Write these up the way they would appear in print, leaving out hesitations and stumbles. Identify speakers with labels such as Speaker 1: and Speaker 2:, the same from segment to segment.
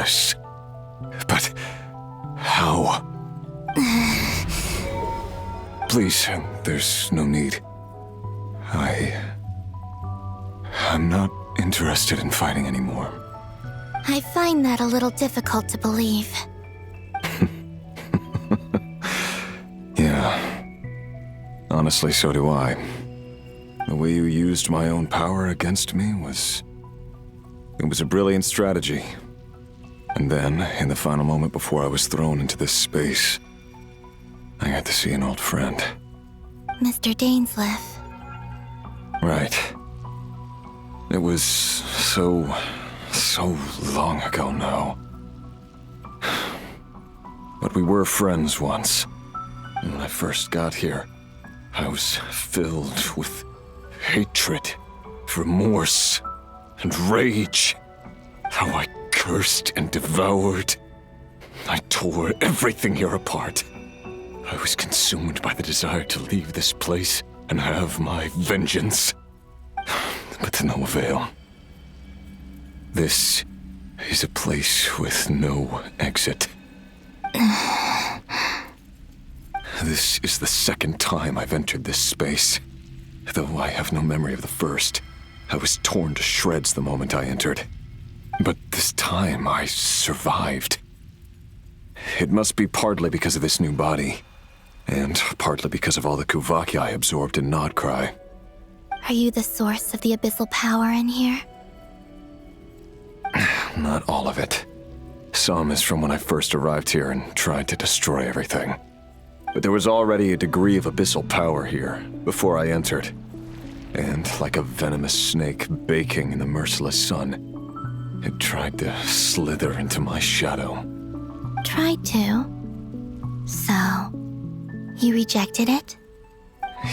Speaker 1: goddess. But how? Please, there's no need. I'm not interested in fighting anymore.
Speaker 2: I find that a little difficult to believe.
Speaker 1: Yeah. Honestly, so do I. The way you used my own power against me was a brilliant strategy. And then, in the final moment before I was thrown into this space, I got to see an old friend.
Speaker 2: Mr. Dainsleif.
Speaker 1: Right. It was so long ago now. But we were friends once. And when I first got here, I was filled with hatred, remorse, and rage. How I cursed and devoured. I tore everything here apart. I was consumed by the desire to leave this place and have my vengeance. But to no avail. This is a place with no exit. This is the second time I've entered this space. Though I have no memory of the first. I was torn to shreds the moment I entered. But this time I survived. It must be partly because of this new body. And partly because of all the Kuvaki I absorbed in Nodcry.
Speaker 2: Are you the source of the abyssal power in here?
Speaker 1: Not all of it. Some is from when I first arrived here and tried to destroy everything. But there was already a degree of abyssal power here before I entered. And like a venomous snake baking in the merciless sun, it tried to slither into my shadow.
Speaker 2: Tried to? So, you rejected it?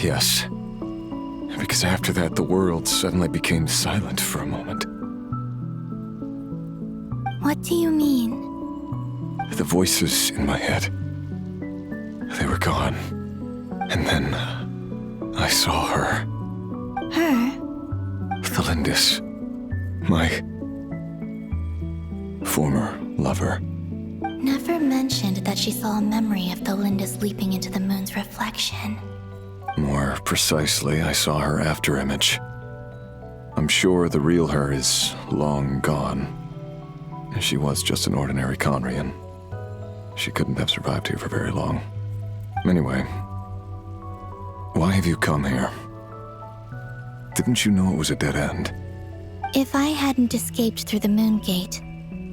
Speaker 1: Yes. Because after that, the world suddenly became silent for a moment.
Speaker 2: What do you mean?
Speaker 1: The voices in my head, they were gone. And then I saw her.
Speaker 2: Her?
Speaker 1: Thalindis. My former lover.
Speaker 2: Never mentioned that she saw a memory of Thalindis leaping into the moon's reflection.
Speaker 1: More precisely, I saw her afterimage. I'm sure the real her is long gone. She was just an ordinary Conrian. She couldn't have survived here for very long. Anyway, why have you come here? Didn't you know it was a dead end?
Speaker 2: If I hadn't escaped through the moon gate,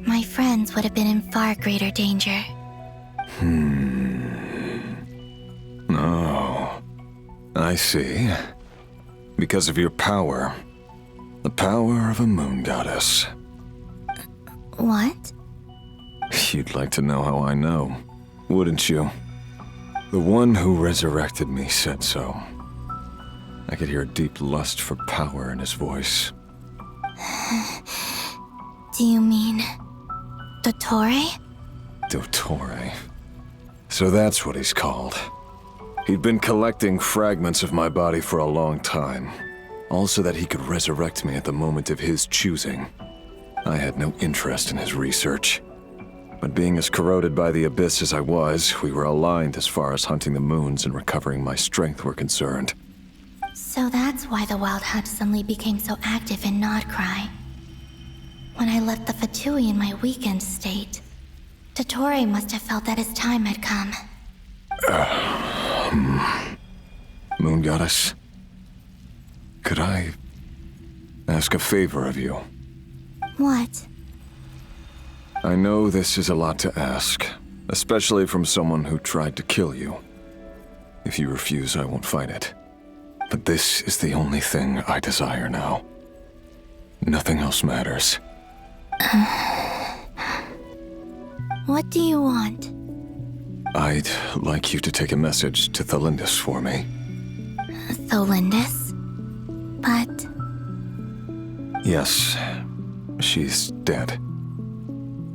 Speaker 2: my friends would have been in far greater danger.
Speaker 1: Oh, I see. Because of your power. The power of a moon goddess.
Speaker 2: What?
Speaker 1: You'd like to know how I know, wouldn't you? The one who resurrected me said so. I could hear a deep lust for power in his voice.
Speaker 2: Do you mean... Dottore?
Speaker 1: Dottore. So that's what he's called. He'd been collecting fragments of my body for a long time. All so that he could resurrect me at the moment of his choosing. I had no interest in his research. But being as corroded by the abyss as I was, we were aligned as far as hunting the moons and recovering my strength were concerned.
Speaker 2: So that's why the Wild Hunt suddenly became so active in Nodcry. When I left the Fatui in my weakened state, Dottore must have felt that his time had come.
Speaker 1: Moon Goddess? Could I ask a favor of you?
Speaker 2: What?
Speaker 1: I know this is a lot to ask, especially from someone who tried to kill you. If you refuse, I won't fight it. But this is the only thing I desire now. Nothing else matters.
Speaker 2: What do you want?
Speaker 1: I'd like you to take a message to Thalindis for me.
Speaker 2: Thalindis? But...
Speaker 1: Yes, she's dead.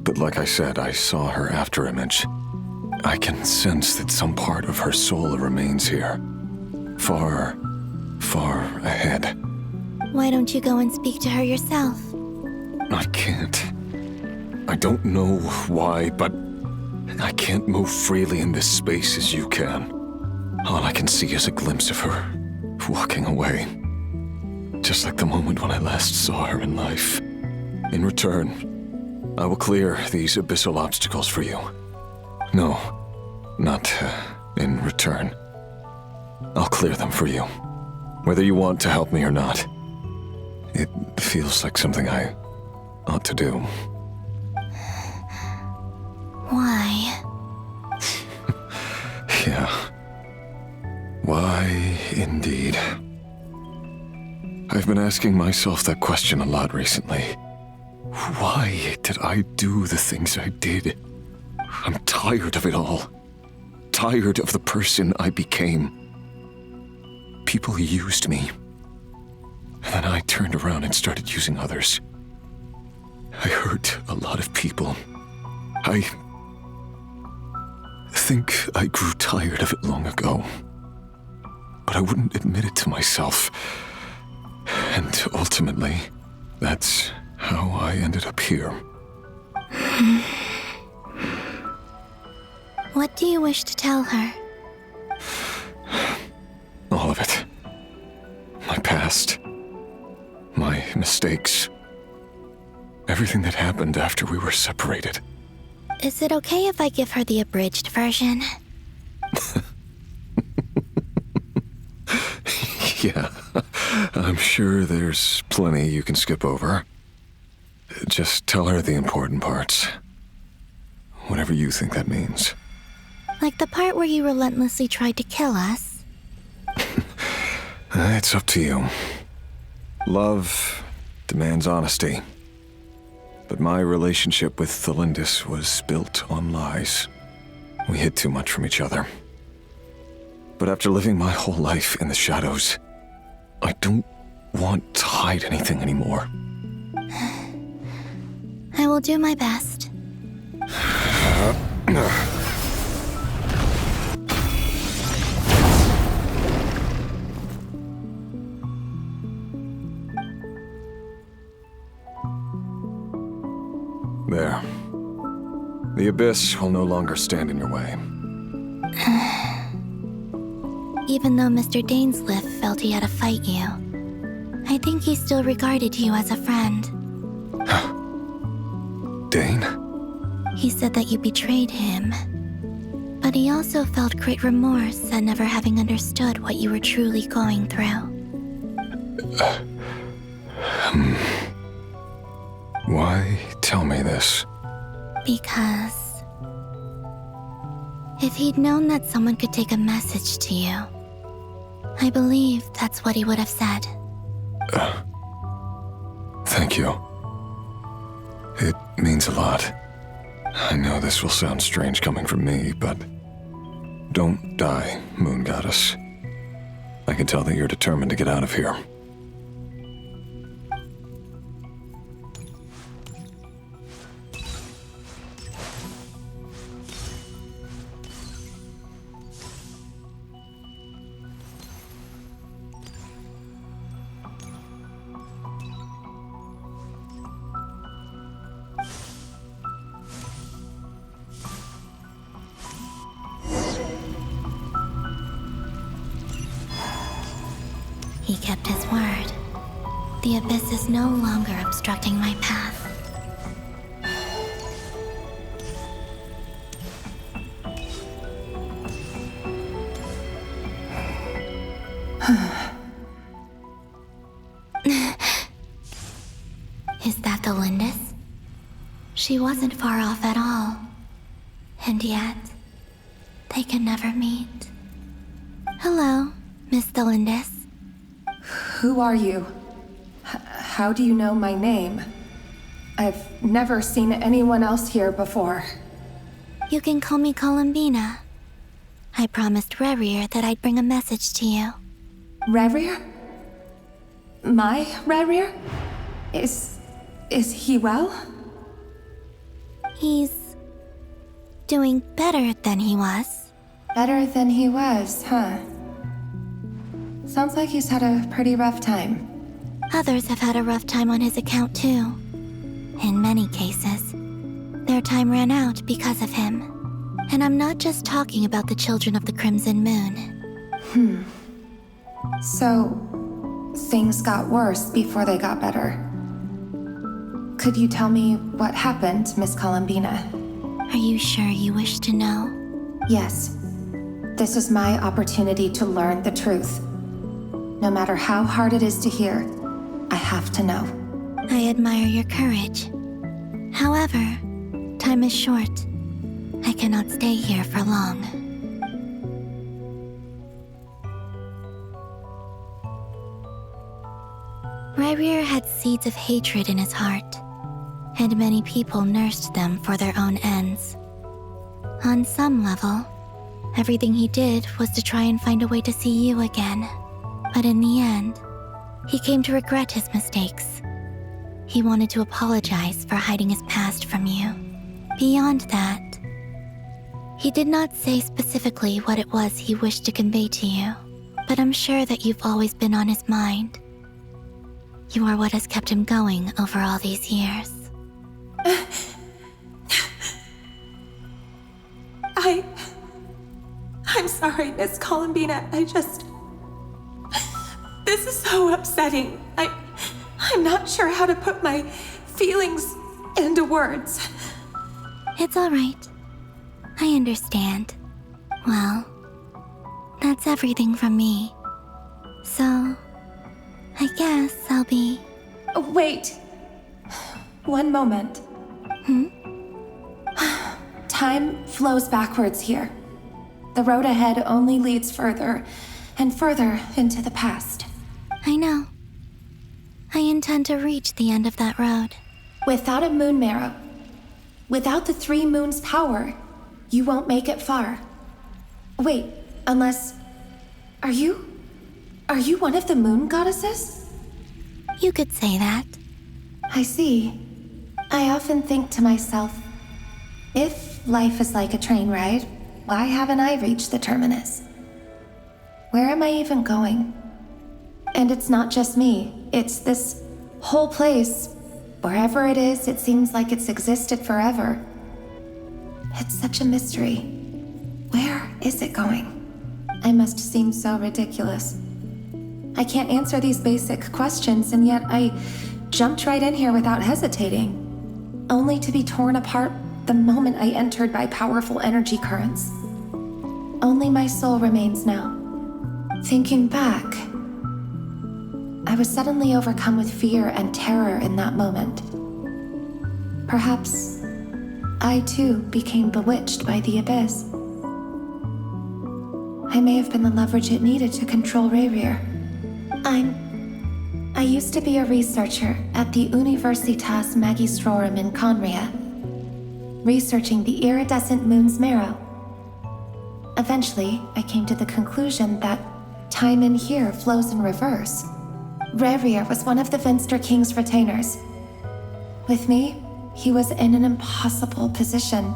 Speaker 1: But like I said, I saw her afterimage. I can sense that some part of her soul remains here. Far, far ahead.
Speaker 2: Why don't you go and speak to her yourself?
Speaker 1: I can't. I don't know why, but I can't move freely in this space as you can. All I can see is a glimpse of her walking away. Just like the moment when I last saw her in life. In return, I will clear these abyssal obstacles for you. No, not in return. I'll clear them for you. Whether you want to help me or not. It feels like something I ought to do.
Speaker 2: Why?
Speaker 1: Yeah. Why, indeed. I've been asking myself that question a lot recently. Why did I do the things I did? I'm tired of it all. Tired of the person I became. People used me. And then I turned around and started using others. I hurt a lot of people. I think I grew tired of it long ago. But I wouldn't admit it to myself. And ultimately, that's how I ended up here.
Speaker 2: What do you wish to tell her?
Speaker 1: All of it. My past. My mistakes. Everything that happened after we were separated.
Speaker 2: Is it okay if I give her the abridged version?
Speaker 1: Yeah, I'm sure there's plenty you can skip over. Just tell her the important parts. Whatever you think that means.
Speaker 2: Like the part where you relentlessly tried to kill us?
Speaker 1: It's up to you. Love demands honesty. But my relationship with Thelindis was built on lies. We hid too much from each other. But after living my whole life in the shadows, I don't want to hide anything anymore.
Speaker 2: I will do my best.
Speaker 1: There. The abyss will no longer stand in your way.
Speaker 2: Even though Mr. Dainsleif felt he had to fight you, I think he still regarded you as a friend.
Speaker 1: Dane?
Speaker 2: He said that you betrayed him, but he also felt great remorse at never having understood what you were truly going through.
Speaker 1: Why tell me this?
Speaker 2: Because if he'd known that someone could take a message to you, I believe that's what he would have said.
Speaker 1: Thank you. It means a lot. I know this will sound strange coming from me, but don't die, Moon Goddess. I can tell that you're determined to get out of here.
Speaker 2: He kept his word. The abyss is no longer obstructing my path. Is that the Lindis? She wasn't far off at all. And yet, they can never meet. Hello, Miss Thelindis.
Speaker 3: Who are you? How do you know my name? I've never seen anyone else here before.
Speaker 2: You can call me Columbina. I promised Rerir that I'd bring a message to you.
Speaker 3: Rerir? My Rerir? Is he well?
Speaker 2: He's doing better than he was.
Speaker 3: Better than he was, huh? Sounds like he's had a pretty rough time.
Speaker 2: Others have had a rough time on his account too. In many cases, Their time ran out because of him. And I'm not just talking about the children of the Crimson Moon.
Speaker 3: So, things got worse before they got better. Could you tell me what happened, Miss Columbina?
Speaker 2: Are you sure you wish to know?
Speaker 3: Yes. This is my opportunity to learn the truth. No matter how hard it is to hear, I have to know.
Speaker 2: I admire your courage. However, time is short. I cannot stay here for long. Rayrir had seeds of hatred in his heart, and many people nursed them for their own ends. On some level, everything he did was to try and find a way to see you again. But in the end, he came to regret his mistakes. He wanted to apologize for hiding his past from you. Beyond that, he did not say specifically what it was he wished to convey to you, but I'm sure that you've always been on his mind. You are what has kept him going over all these years.
Speaker 3: I'm sorry, Miss Columbina. This is so upsetting. I'm not sure how to put my feelings into words.
Speaker 2: It's all right. I understand. Well, that's everything from me. So, I guess I'll be...
Speaker 3: Wait. One moment. Time flows backwards here. The road ahead only leads further and further into the past.
Speaker 2: I know. I intend to reach the end of that road.
Speaker 3: Without a moon marrow, without the 3 moons' power, you won't make it far. Wait, unless... Are you one of the moon goddesses?
Speaker 2: You could say that.
Speaker 3: I see. I often think to myself, if life is like a train ride, why haven't I reached the terminus? Where am I even going? And it's not just me, it's this whole place. Wherever it is, it seems like it's existed forever. It's such a mystery. Where is it going? I must seem so ridiculous. I can't answer these basic questions, and yet I jumped right in here without hesitating, only to be torn apart the moment I entered by powerful energy currents. Only my soul remains now. Thinking back, I was suddenly overcome with fear and terror in that moment. Perhaps I too became bewitched by the abyss. I may have been the leverage it needed to control Rayrir. I used to be a researcher at the Universitas Magistrorum in Conria, researching the iridescent moon's marrow. Eventually, I came to the conclusion that time in here flows in reverse. Rayrir was one of the Vinster King's retainers. With me, he was in an impossible position.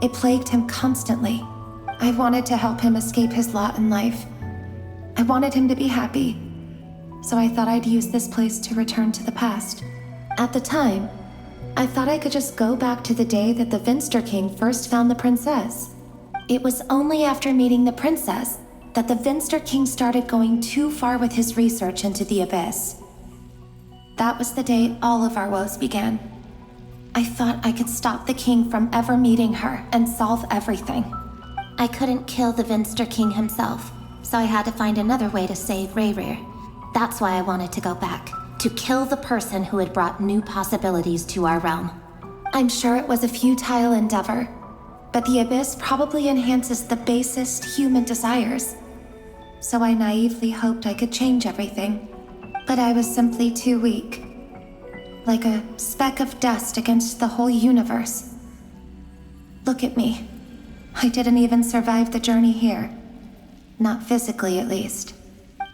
Speaker 3: It plagued him constantly. I wanted to help him escape his lot in life. I wanted him to be happy, so I thought I'd use this place to return to the past. At the time, I thought I could just go back to the day that the Vinster King first found the princess. It was only after meeting the princess that the Vinster King started going too far with his research into the abyss. That was the day all of our woes began. I thought I could stop the king from ever meeting her and solve everything.
Speaker 4: I couldn't kill the Vinster King himself, so I had to find another way to save Rayrir. That's why I wanted to go back, to kill the person who had brought new possibilities to our realm.
Speaker 3: I'm sure it was a futile endeavor, but the abyss probably enhances the basest human desires. So I naively hoped I could change everything, but I was simply too weak. Like a speck of dust against the whole universe. Look at me. I didn't even survive the journey here. Not physically, at least.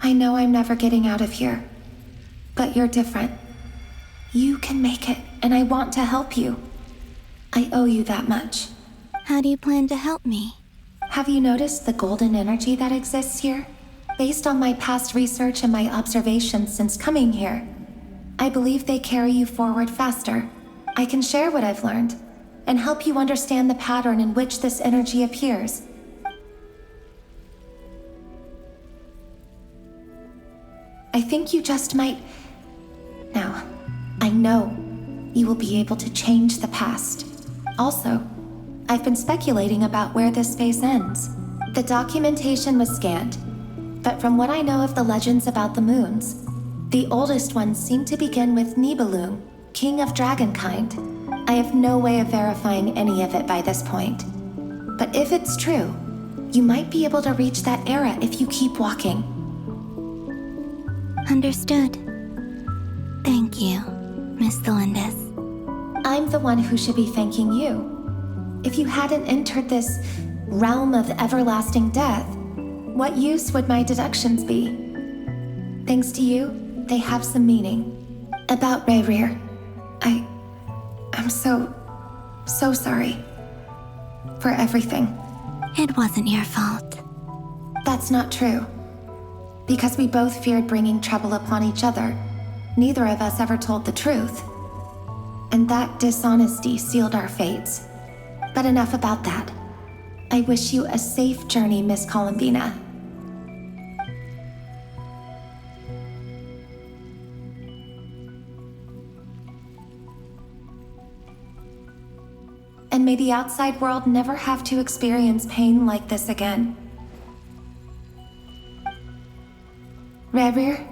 Speaker 3: I know I'm never getting out of here. But you're different. You can make it, and I want to help you. I owe you that much.
Speaker 2: How do you plan to help me?
Speaker 3: Have you noticed the golden energy that exists here? Based on my past research and my observations since coming here, I believe they carry you forward faster. I can share what I've learned, and help you understand the pattern in which this energy appears. I think you just might... Now, I know you will be able to change the past. Also, I've been speculating about where this space ends. The documentation was scanned, but from what I know of the legends about the moons, the oldest ones seem to begin with Nibelung, king of dragonkind. I have no way of verifying any of it by this point. But if it's true, you might be able to reach that era if you keep walking.
Speaker 2: Understood. Thank you, Miss Delindis.
Speaker 3: I'm the one who should be thanking you. If you hadn't entered this realm of everlasting death, what use would my deductions be? Thanks to you, they have some meaning. About Rayrir, I'm so sorry. For everything.
Speaker 2: It wasn't your fault.
Speaker 3: That's not true. Because we both feared bringing trouble upon each other, neither of us ever told the truth. And that dishonesty sealed our fates. But enough about that. I wish you a safe journey, Miss Columbina. And may the outside world never have to experience pain like this again. Rayrir,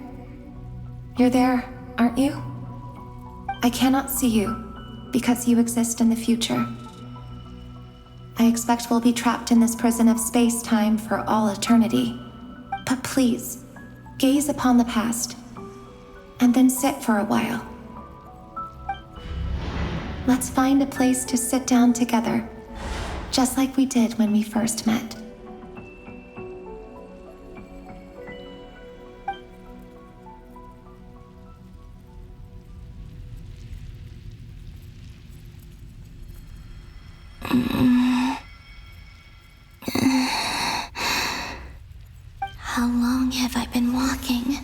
Speaker 3: you're there, aren't you? I cannot see you, because you exist in the future. I expect we'll be trapped in this prison of space-time for all eternity. But please, gaze upon the past, and then sit for a while. Let's find a place to sit down together, just like we did when we first met.
Speaker 2: How long have I been walking?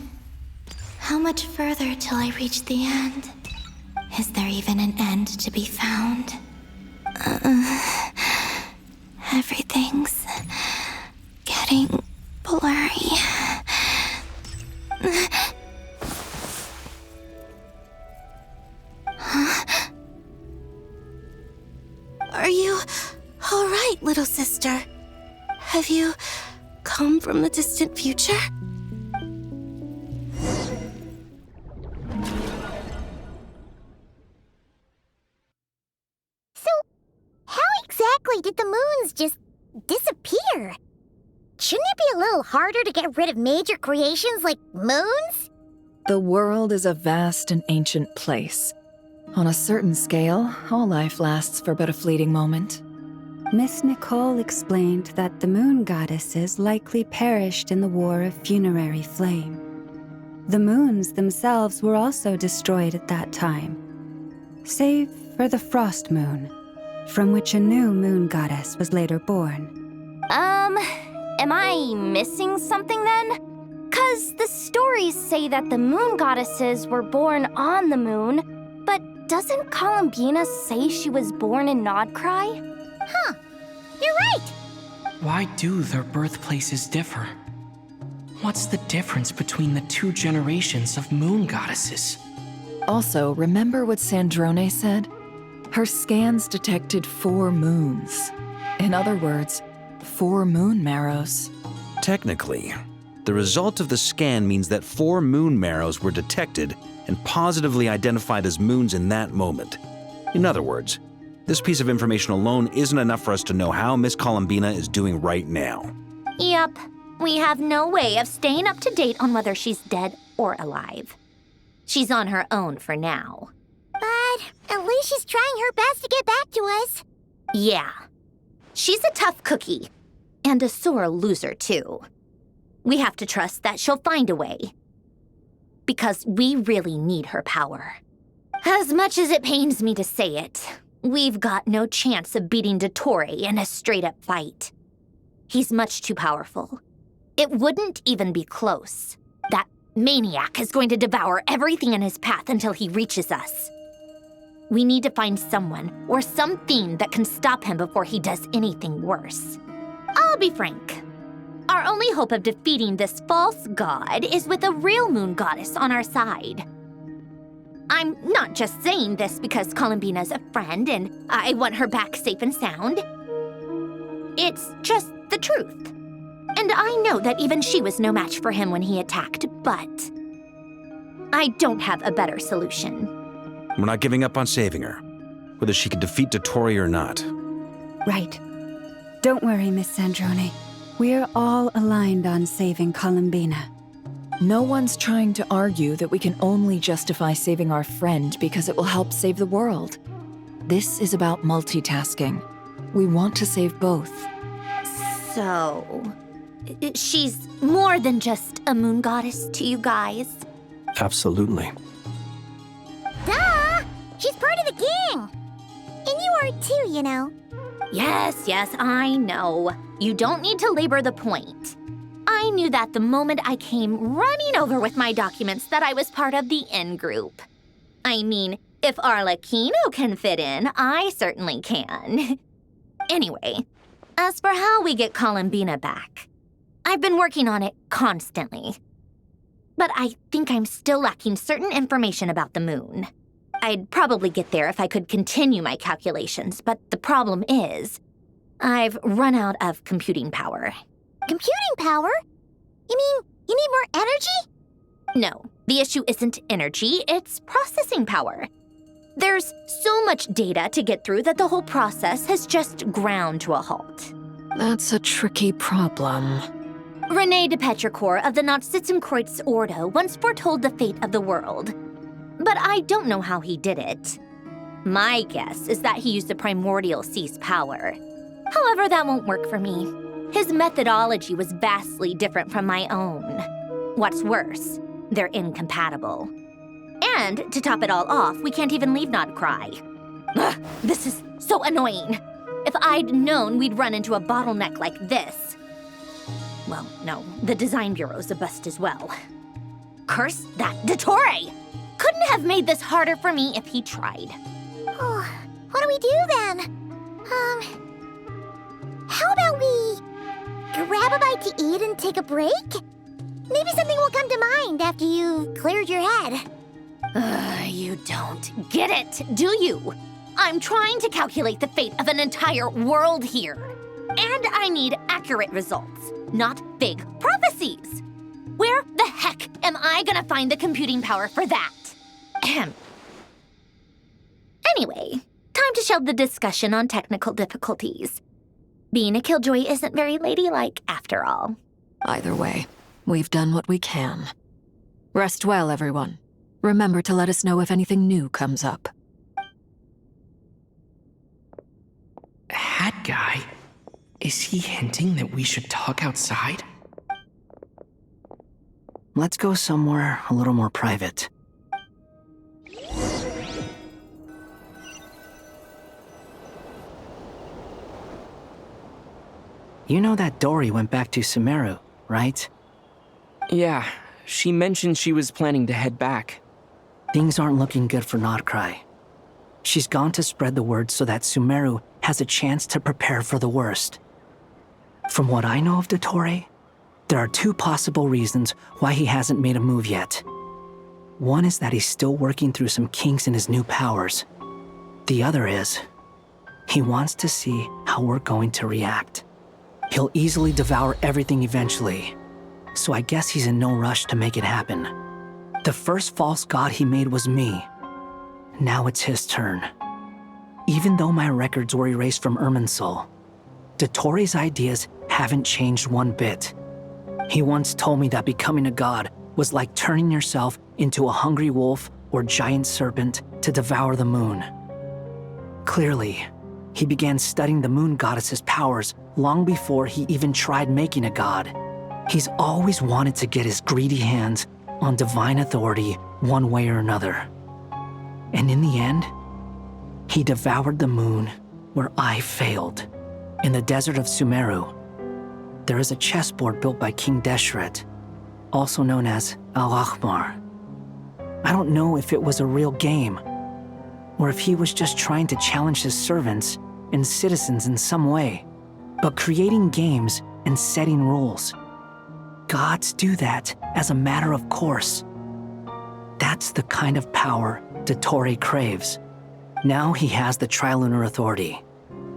Speaker 2: How much further till I reach the end? Is there even an end to be found? Everything's getting blurry. Huh? Are you all right, little sister? Have you come from the distant future?
Speaker 5: Exactly did the moons just disappear? Shouldn't it be a little harder to get rid of major creations like moons?
Speaker 6: The world is a vast and ancient place. On a certain scale, all life lasts for but a fleeting moment.
Speaker 7: Miss Nicole explained that the moon goddesses likely perished in the War of Funerary Flame. The moons themselves were also destroyed at that time, save for the Frost Moon, from which a new moon goddess was later born.
Speaker 5: Am I missing something then? 'Cause the stories say that the moon goddesses were born on the moon, but doesn't Columbina say she was born in Nodcry? Huh, you're right!
Speaker 8: Why do their birthplaces differ? What's the difference between the two generations of moon goddesses?
Speaker 6: Also, remember what Sandrone said? Her scans detected 4 moons. In other words, 4 moon marrows.
Speaker 9: Technically, the result of the scan means that 4 moon marrows were detected and positively identified as moons in that moment. In other words, this piece of information alone isn't enough for us to know how Miss Columbina is doing right now.
Speaker 5: Yep, we have no way of staying up to date on whether she's dead or alive. She's on her own for now. But at least she's trying her best to get back to us. Yeah. She's a tough cookie. And a sore loser, too. We have to trust that she'll find a way. Because we really need her power. As much as it pains me to say it, we've got no chance of beating Dottore in a straight-up fight. He's much too powerful. It wouldn't even be close. That maniac is going to devour everything in his path until he reaches us. We need to find someone or something that can stop him before he does anything worse. I'll be frank. Our only hope of defeating this false god is with a real moon goddess on our side. I'm not just saying this because Columbina's a friend and I want her back safe and sound. It's just the truth. And I know that even she was no match for him when he attacked, but I don't have a better solution.
Speaker 9: We're not giving up on saving her, whether she can defeat Dottore or not.
Speaker 7: Right. Don't worry, Miss Sandrone. We're all aligned on saving Columbina.
Speaker 6: No one's trying to argue that we can only justify saving our friend because it will help save the world. This is about multitasking. We want to save both.
Speaker 5: So, she's more than just a moon goddess to you guys?
Speaker 10: Absolutely.
Speaker 11: Duh! She's part of the king! And you are too, you know.
Speaker 5: Yes, I know. You don't need to labor the point. I knew that the moment I came running over with my documents that I was part of the in-group. I mean, if Arlecchino can fit in, I certainly can. Anyway, as for how we get Columbina back, I've been working on it constantly. But I think I'm still lacking certain information about the moon. I'd probably get there if I could continue my calculations, but the problem is, I've run out of computing power.
Speaker 11: Computing power? You mean you need more energy?
Speaker 5: No, the issue isn't energy, it's processing power. There's so much data to get through that the whole process has just ground to a halt.
Speaker 6: That's a tricky problem.
Speaker 5: René de Petrichor of the Nazissenkreuz Ordo once foretold the fate of the world. But I don't know how he did it. My guess is that he used the primordial sea's power. However, that won't work for me. His methodology was vastly different from my own. What's worse, they're incompatible. And to top it all off, we can't even leave Nodcry. Ugh, this is so annoying. If I'd known we'd run into a bottleneck like this. Well, no, the design bureau's a bust as well. Curse that Dottore! Couldn't have made this harder for me if he tried.
Speaker 11: Oh, what do we do then? How about we grab a bite to eat and take a break? Maybe something will come to mind after you've cleared your head.
Speaker 5: You don't get it, do you? I'm trying to calculate the fate of an entire world here. And I need accurate results, not big prophecies. Where the heck am I gonna find the computing power for that? Ahem. Anyway, time to shelve the discussion on technical difficulties. Being a killjoy isn't very ladylike after all.
Speaker 6: Either way, we've done what we can. Rest well, everyone. Remember to let us know if anything new comes up.
Speaker 8: Hat guy? Is he hinting that we should talk outside?
Speaker 10: Let's go somewhere a little more private. You know that Dory went back to Sumeru, right?
Speaker 8: Yeah, she mentioned she was planning to head back.
Speaker 10: Things aren't looking good for Nodcry. She's gone to spread the word so that Sumeru has a chance to prepare for the worst. From what I know of Dottore, there are two possible reasons why he hasn't made a move yet. One is that he's still working through some kinks in his new powers. The other is, he wants to see how we're going to react. He'll easily devour everything eventually, so I guess he's in no rush to make it happen. The first false god he made was me. Now it's his turn. Even though my records were erased from Irminsul, Dottore's ideas haven't changed one bit. He once told me that becoming a god was like turning yourself into a hungry wolf or giant serpent to devour the moon. Clearly, he began studying the moon goddess's powers long before he even tried making a god. He's always wanted to get his greedy hands on divine authority one way or another. And in the end, he devoured the moon where I failed. In the desert of Sumeru, there is a chessboard built by King Deshret, also known as Al-Ahmar. I don't know if it was a real game, or if he was just trying to challenge his servants and citizens in some way. But creating games and setting rules, gods do that as a matter of course. That's the kind of power Dottore craves. Now he has the Trilunar Authority.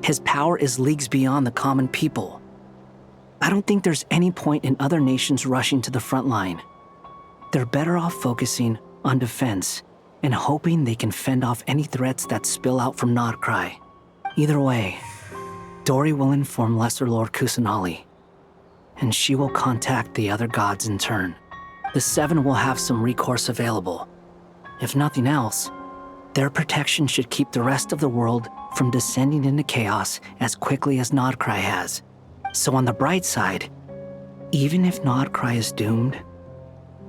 Speaker 10: His power is leagues beyond the common people. I don't think there's any point in other nations rushing to the front line. They're better off focusing on defense and hoping they can fend off any threats that spill out from Nodcry. Either way, Dori will inform Lesser Lord Kusanali, and she will contact the other gods in turn. The Seven will have some recourse available. If nothing else, their protection should keep the rest of the world from descending into chaos as quickly as Nodcry has. So on the bright side, even if Nodcry is doomed,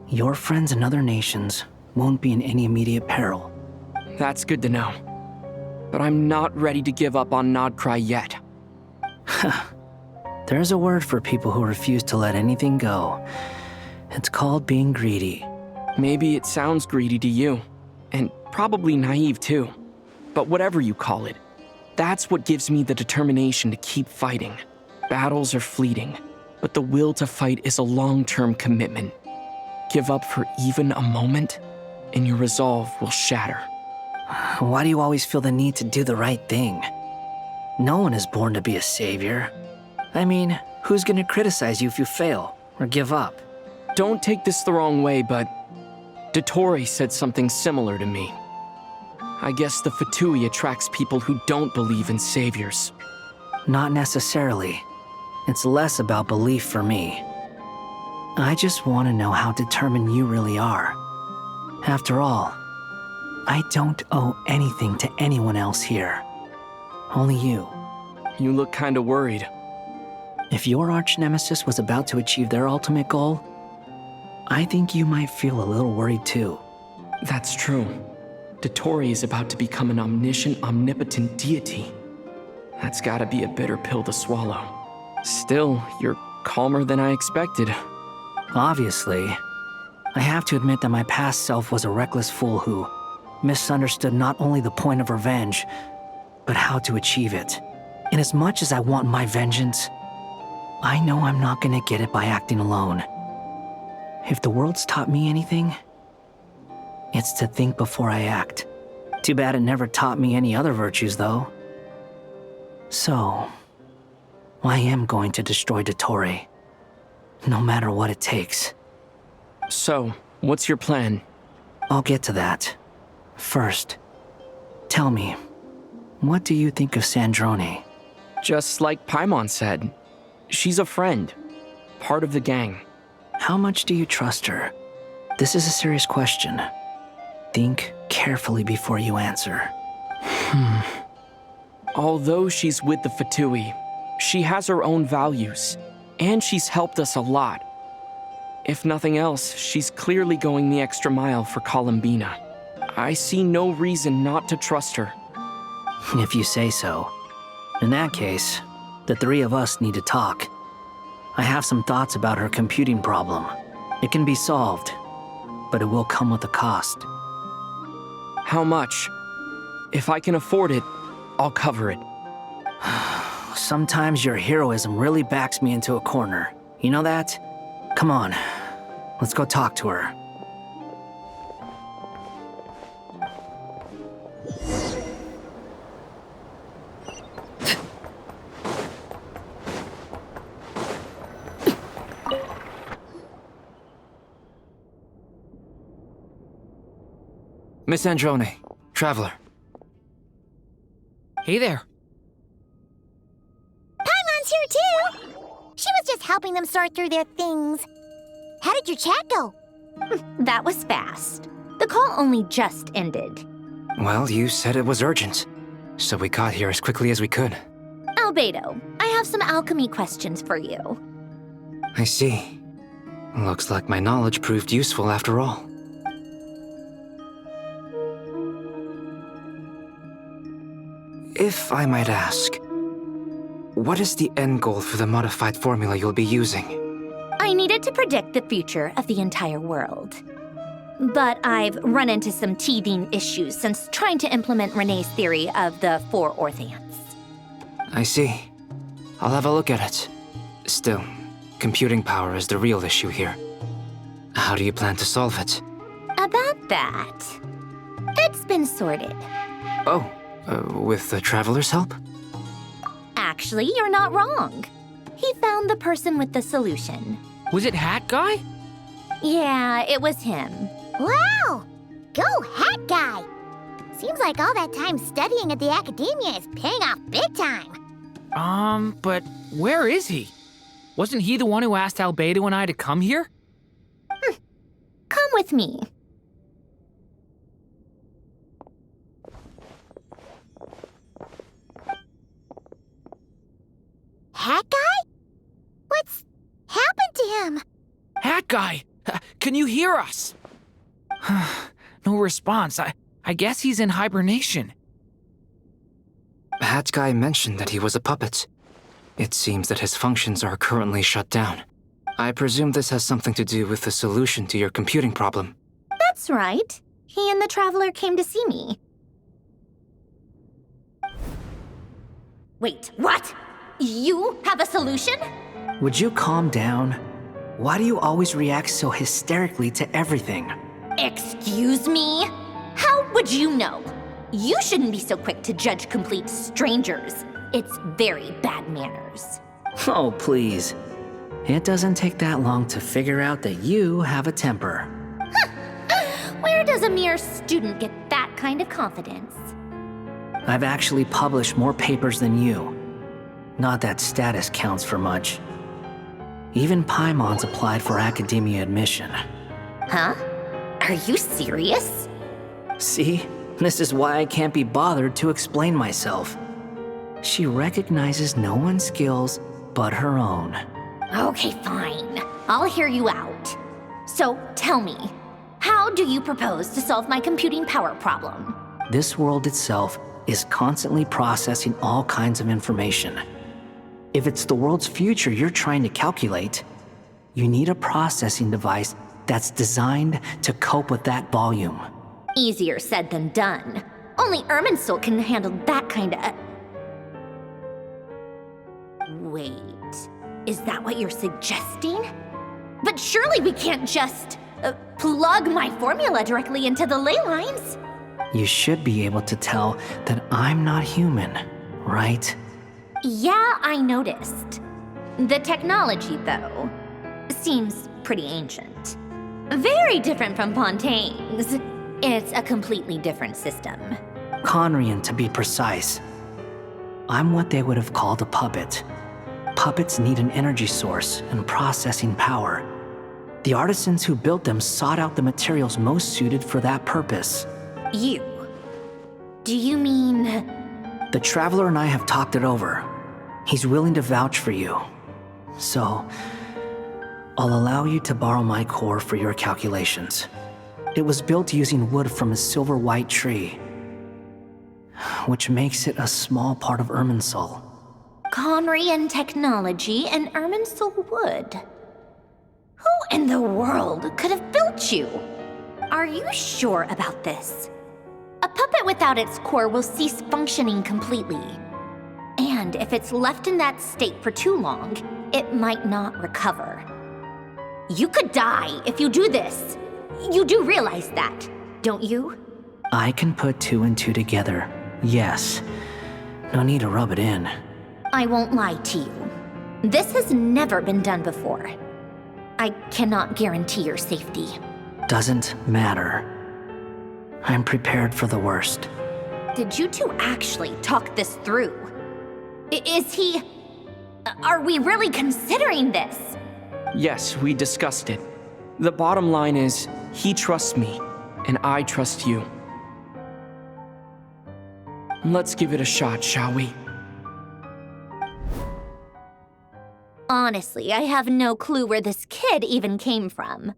Speaker 10: your friends in other nations won't be in any immediate peril.
Speaker 8: That's good to know. But I'm not ready to give up on Nodcry yet.
Speaker 10: There's a word for people who refuse to let anything go. It's called being greedy.
Speaker 8: Maybe it sounds greedy to you, and probably naive too. But whatever you call it, that's what gives me the determination to keep fighting. Battles are fleeting, but the will to fight is a long-term commitment. Give up for even a moment, and your resolve will shatter.
Speaker 10: Why do you always feel the need to do the right thing? No one is born to be a savior. I mean, who's gonna criticize you if you fail or give up?
Speaker 8: Don't take this the wrong way, but Dottore said something similar to me. I guess the VIII attracts people who don't believe in saviors.
Speaker 10: Not necessarily. It's less about belief for me. I just want to know how determined you really are. After all, I don't owe anything to anyone else here. Only you.
Speaker 8: You look kinda worried.
Speaker 10: If your arch-nemesis was about to achieve their ultimate goal, I think you might feel a little worried too.
Speaker 8: That's true. Dottore is about to become an omniscient, omnipotent deity. That's gotta be a bitter pill to swallow. Still, you're calmer than I expected.
Speaker 10: Obviously. I have to admit that my past self was a reckless fool who misunderstood not only the point of revenge, but how to achieve it. And as much as I want my vengeance, I know I'm not gonna get it by acting alone. If the world's taught me anything, it's to think before I act. Too bad it never taught me any other virtues, though. So, I am going to destroy Dottore, no matter what it takes.
Speaker 8: So, what's your plan?
Speaker 10: I'll get to that. First, tell me, what do you think of Sandrone?
Speaker 8: Just like Paimon said, she's a friend, part of the gang.
Speaker 10: How much do you trust her? This is a serious question. Think carefully before you answer.
Speaker 8: Although she's with the VIII, she has her own values, and she's helped us a lot. If nothing else, she's clearly going the extra mile for Columbina. I see no reason not to trust her.
Speaker 10: If you say so. In that case, the three of us need to talk. I have some thoughts about her computing problem. It can be solved, but it will come with a cost.
Speaker 8: How much? If I can afford it, I'll cover it.
Speaker 10: Sometimes your heroism really backs me into a corner. You know that? Come on, let's go talk to her.
Speaker 12: Miss Androne, Traveler. Hey there.
Speaker 11: Paimon's here too! She was just helping them sort through their things. How did your chat go?
Speaker 5: That was fast. The call only just ended.
Speaker 12: Well, you said it was urgent, so we got here as quickly as we could.
Speaker 5: Albedo, I have some alchemy questions for you.
Speaker 12: I see. Looks like my knowledge proved useful after all. If I might ask, what is the end goal for the modified formula you'll be using?
Speaker 5: I needed to predict the future of the entire world. But I've run into some teething issues since trying to implement Renee's theory of the 4 orthants.
Speaker 12: I see. I'll have a look at it. Still, computing power is the real issue here. How do you plan to solve it?
Speaker 5: About that, it's been sorted.
Speaker 12: Oh, with the Traveler's help?
Speaker 5: Actually, you're not wrong. He found the person with the solution.
Speaker 13: Was it Hat Guy?
Speaker 5: Yeah, it was him.
Speaker 11: Wow! Go Hat Guy! Seems like all that time studying at the academia is paying off big time.
Speaker 13: But where is he? Wasn't he the one who asked Albedo and I to come here?
Speaker 5: Come with me.
Speaker 11: Hat Guy? What's happened to him?
Speaker 13: Hat Guy! Can you hear us? No response. I guess he's in hibernation.
Speaker 12: Hat Guy mentioned that he was a puppet. It seems that his functions are currently shut down. I presume this has something to do with the solution to your computing problem.
Speaker 5: That's right. He and the Traveler came to see me. Wait, what? You have a solution?
Speaker 10: Would you calm down? Why do you always react so hysterically to everything?
Speaker 5: Excuse me? How would you know? You shouldn't be so quick to judge complete strangers. It's very bad manners.
Speaker 10: Oh, please. It doesn't take that long to figure out that you have a temper.
Speaker 5: Where does a mere student get that kind of confidence?
Speaker 10: I've actually published more papers than you. Not that status counts for much. Even Paimon's applied for academia admission.
Speaker 5: Huh? Are you serious?
Speaker 10: See? This is why I can't be bothered to explain myself. She recognizes no one's skills but her own.
Speaker 5: Okay, fine. I'll hear you out. So, tell me, how do you propose to solve my computing power problem?
Speaker 10: This world itself is constantly processing all kinds of information. If it's the world's future you're trying to calculate, you need a processing device that's designed to cope with that volume.
Speaker 5: Easier said than done. Only Irminsul can handle that kind of... Wait, is that what you're suggesting? But surely we can't just plug my formula directly into the ley lines.
Speaker 10: You should be able to tell that I'm not human, right?
Speaker 5: Yeah, I noticed. The technology, though, seems pretty ancient. Very different from Pontaine's. It's a completely different system.
Speaker 10: Conrian, to be precise. I'm what they would have called a puppet. Puppets need an energy source and processing power. The artisans who built them sought out the materials most suited for that purpose.
Speaker 5: You? Do you mean...
Speaker 10: The Traveler and I have talked it over. He's willing to vouch for you. So, I'll allow you to borrow my core for your calculations. It was built using wood from a silver-white tree, which makes it a small part of Irminsul.
Speaker 5: Conrian technology and Irminsul wood. Who in the world could have built you? Are you sure about this? A puppet without its core will cease functioning completely. And if it's left in that state for too long, it might not recover. You could die if you do this. You do realize that, don't you?
Speaker 10: I can put 2 and 2 together, yes. No need to rub it in.
Speaker 5: I won't lie to you. This has never been done before. I cannot guarantee your safety.
Speaker 10: Doesn't matter. I'm prepared for the worst.
Speaker 5: Did you two actually talk this through? Is he... Are we really considering this?
Speaker 8: Yes, we discussed it. The bottom line is, he trusts me, and I trust you. Let's give it a shot, shall we?
Speaker 5: Honestly, I have no clue where this kid even came from.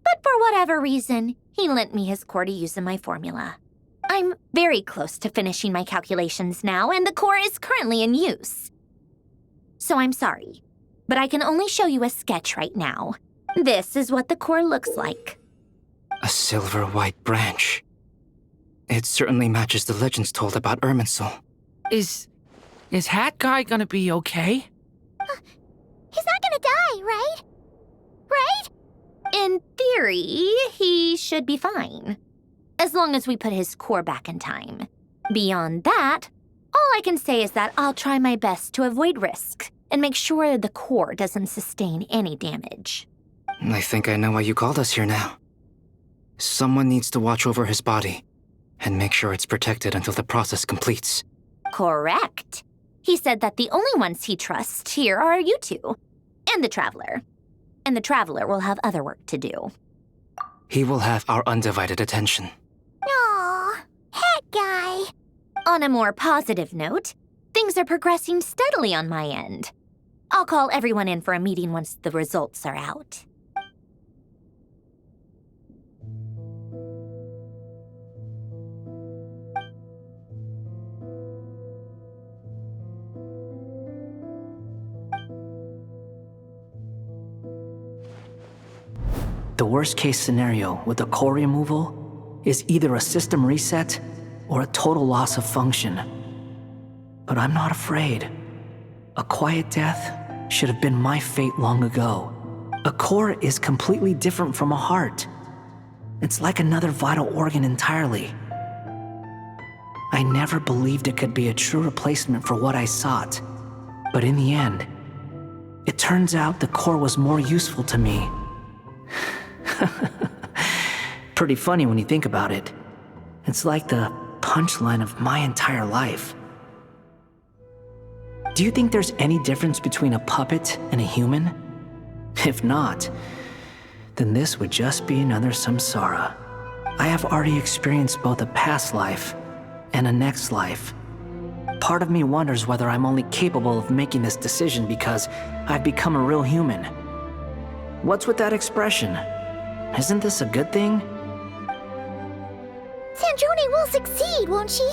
Speaker 5: But for whatever reason, he lent me his core to use in my formula. I'm very close to finishing my calculations now, and the core is currently in use. So I'm sorry, but I can only show you a sketch right now. This is what the core looks like.
Speaker 12: A silver white branch. It certainly matches the legends told about Irminsul.
Speaker 13: Is Hat Guy gonna be okay?
Speaker 11: He's not gonna die, right? Right?
Speaker 5: In theory, he should be fine. As long as we put his core back in time. Beyond that, all I can say is that I'll try my best to avoid risk and make sure the core doesn't sustain any damage.
Speaker 12: I think I know why you called us here now. Someone needs to watch over his body and make sure it's protected until the process completes.
Speaker 5: Correct. He said that the only ones he trusts here are you two, and the Traveler. And the Traveler will have other work to do.
Speaker 12: He will have our undivided attention.
Speaker 11: Aw, Hat Guy.
Speaker 5: On a more positive note, things are progressing steadily on my end. I'll call everyone in for a meeting once the results are out.
Speaker 10: The worst case scenario with the core removal is either a system reset or a total loss of function. But I'm not afraid. A quiet death should have been my fate long ago. A core is completely different from a heart. It's like another vital organ entirely. I never believed it could be a true replacement for what I sought. But in the end, it turns out the core was more useful to me. Pretty funny when you think about it. It's like the punchline of my entire life. Do you think there's any difference between a puppet and a human? If not, then this would just be another samsara. I have already experienced both a past life and a next life. Part of me wonders whether I'm only capable of making this decision because I've become a real human. What's with that expression? Isn't this a good thing?
Speaker 11: Sanjoni will succeed, won't she?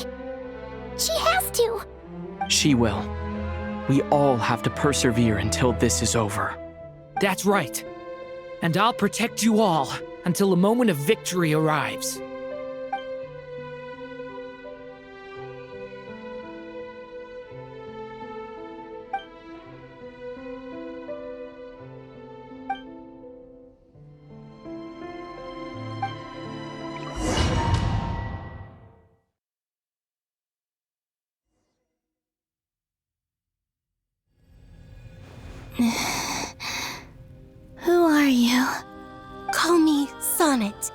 Speaker 11: She has to.
Speaker 8: She will. We all have to persevere until this is over.
Speaker 13: That's right. And I'll protect you all until a moment of victory arrives.
Speaker 2: Who are you? Call me Sonnet.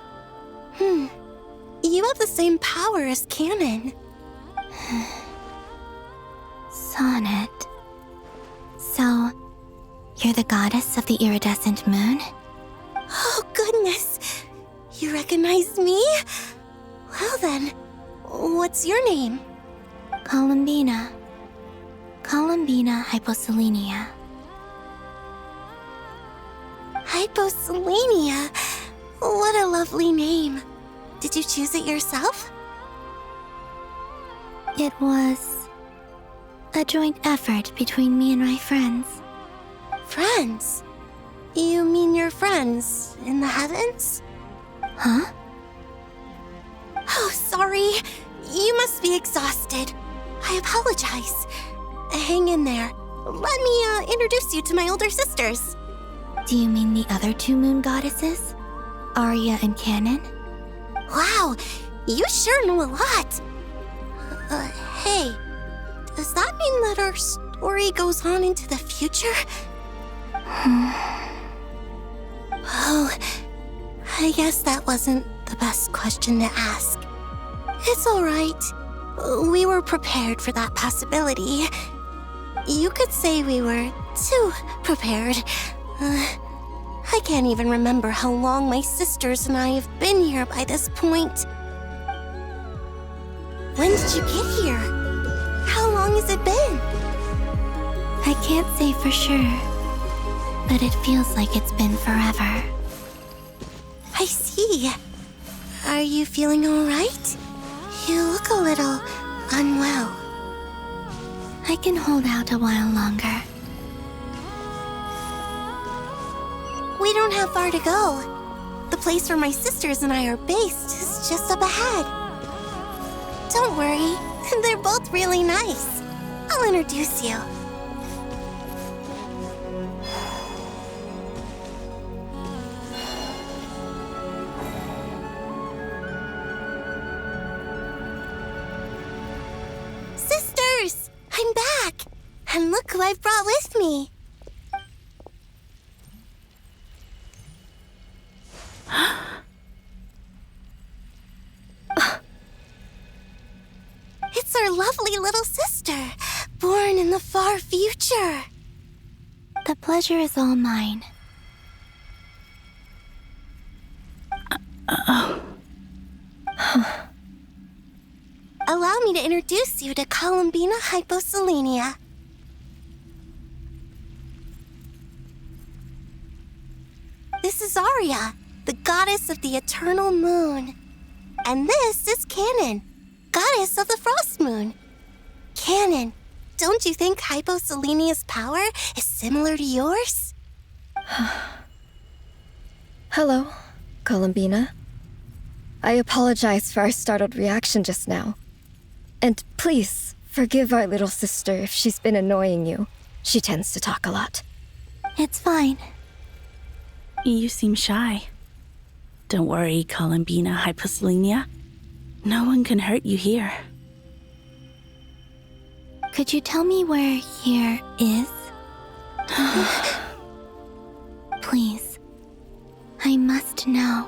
Speaker 2: You have the same power as Canon. Sonnet. So, you're the goddess of the iridescent moon? Oh, goodness. You recognize me? Well then, what's your name? Columbina. Columbina Hyposelenia. Hyposelenia? What a lovely name. Did you choose it yourself? It was a joint effort between me and my friends. Friends? You mean your friends in the heavens? Huh? Oh, sorry. You must be exhausted. I apologize. Hang in there. Let me introduce you to my older sisters. Do you mean the other two moon goddesses? Arya and Canon? Wow, you sure know a lot. Hey, does that mean that our story goes on into the future? Oh, I guess that wasn't the best question to ask. It's all right. We were prepared for that possibility. You could say we were too prepared. I can't even remember how long my sisters and I have been here by this point. When did you get here? How long has it been? I can't say for sure, but it feels like it's been forever. I see. Are you feeling all right? You look a little unwell. I can hold out a while longer. We don't have far to go. The
Speaker 14: place where my sisters and I are based is just up ahead. Don't worry, they're both really nice. I'll introduce you. Sisters! I'm back! And look who I've brought with me. It's our lovely little sister, born in the far future.
Speaker 2: The pleasure is all mine.
Speaker 14: Allow me to introduce you to Columbina Hyposelenia. This is Arya, the goddess of the eternal moon. And this is Canon, goddess of the frost moon. Canon, don't you think Hyposelenia's power is similar to yours?
Speaker 15: Hello, Columbina. I apologize for our startled reaction just now. And please, forgive our little sister if she's been annoying you. She tends to talk a lot.
Speaker 2: It's fine.
Speaker 16: You seem shy. Don't worry, Columbina Hyposelenia. No one can hurt you here.
Speaker 2: Could you tell me where here is? Please. I must know.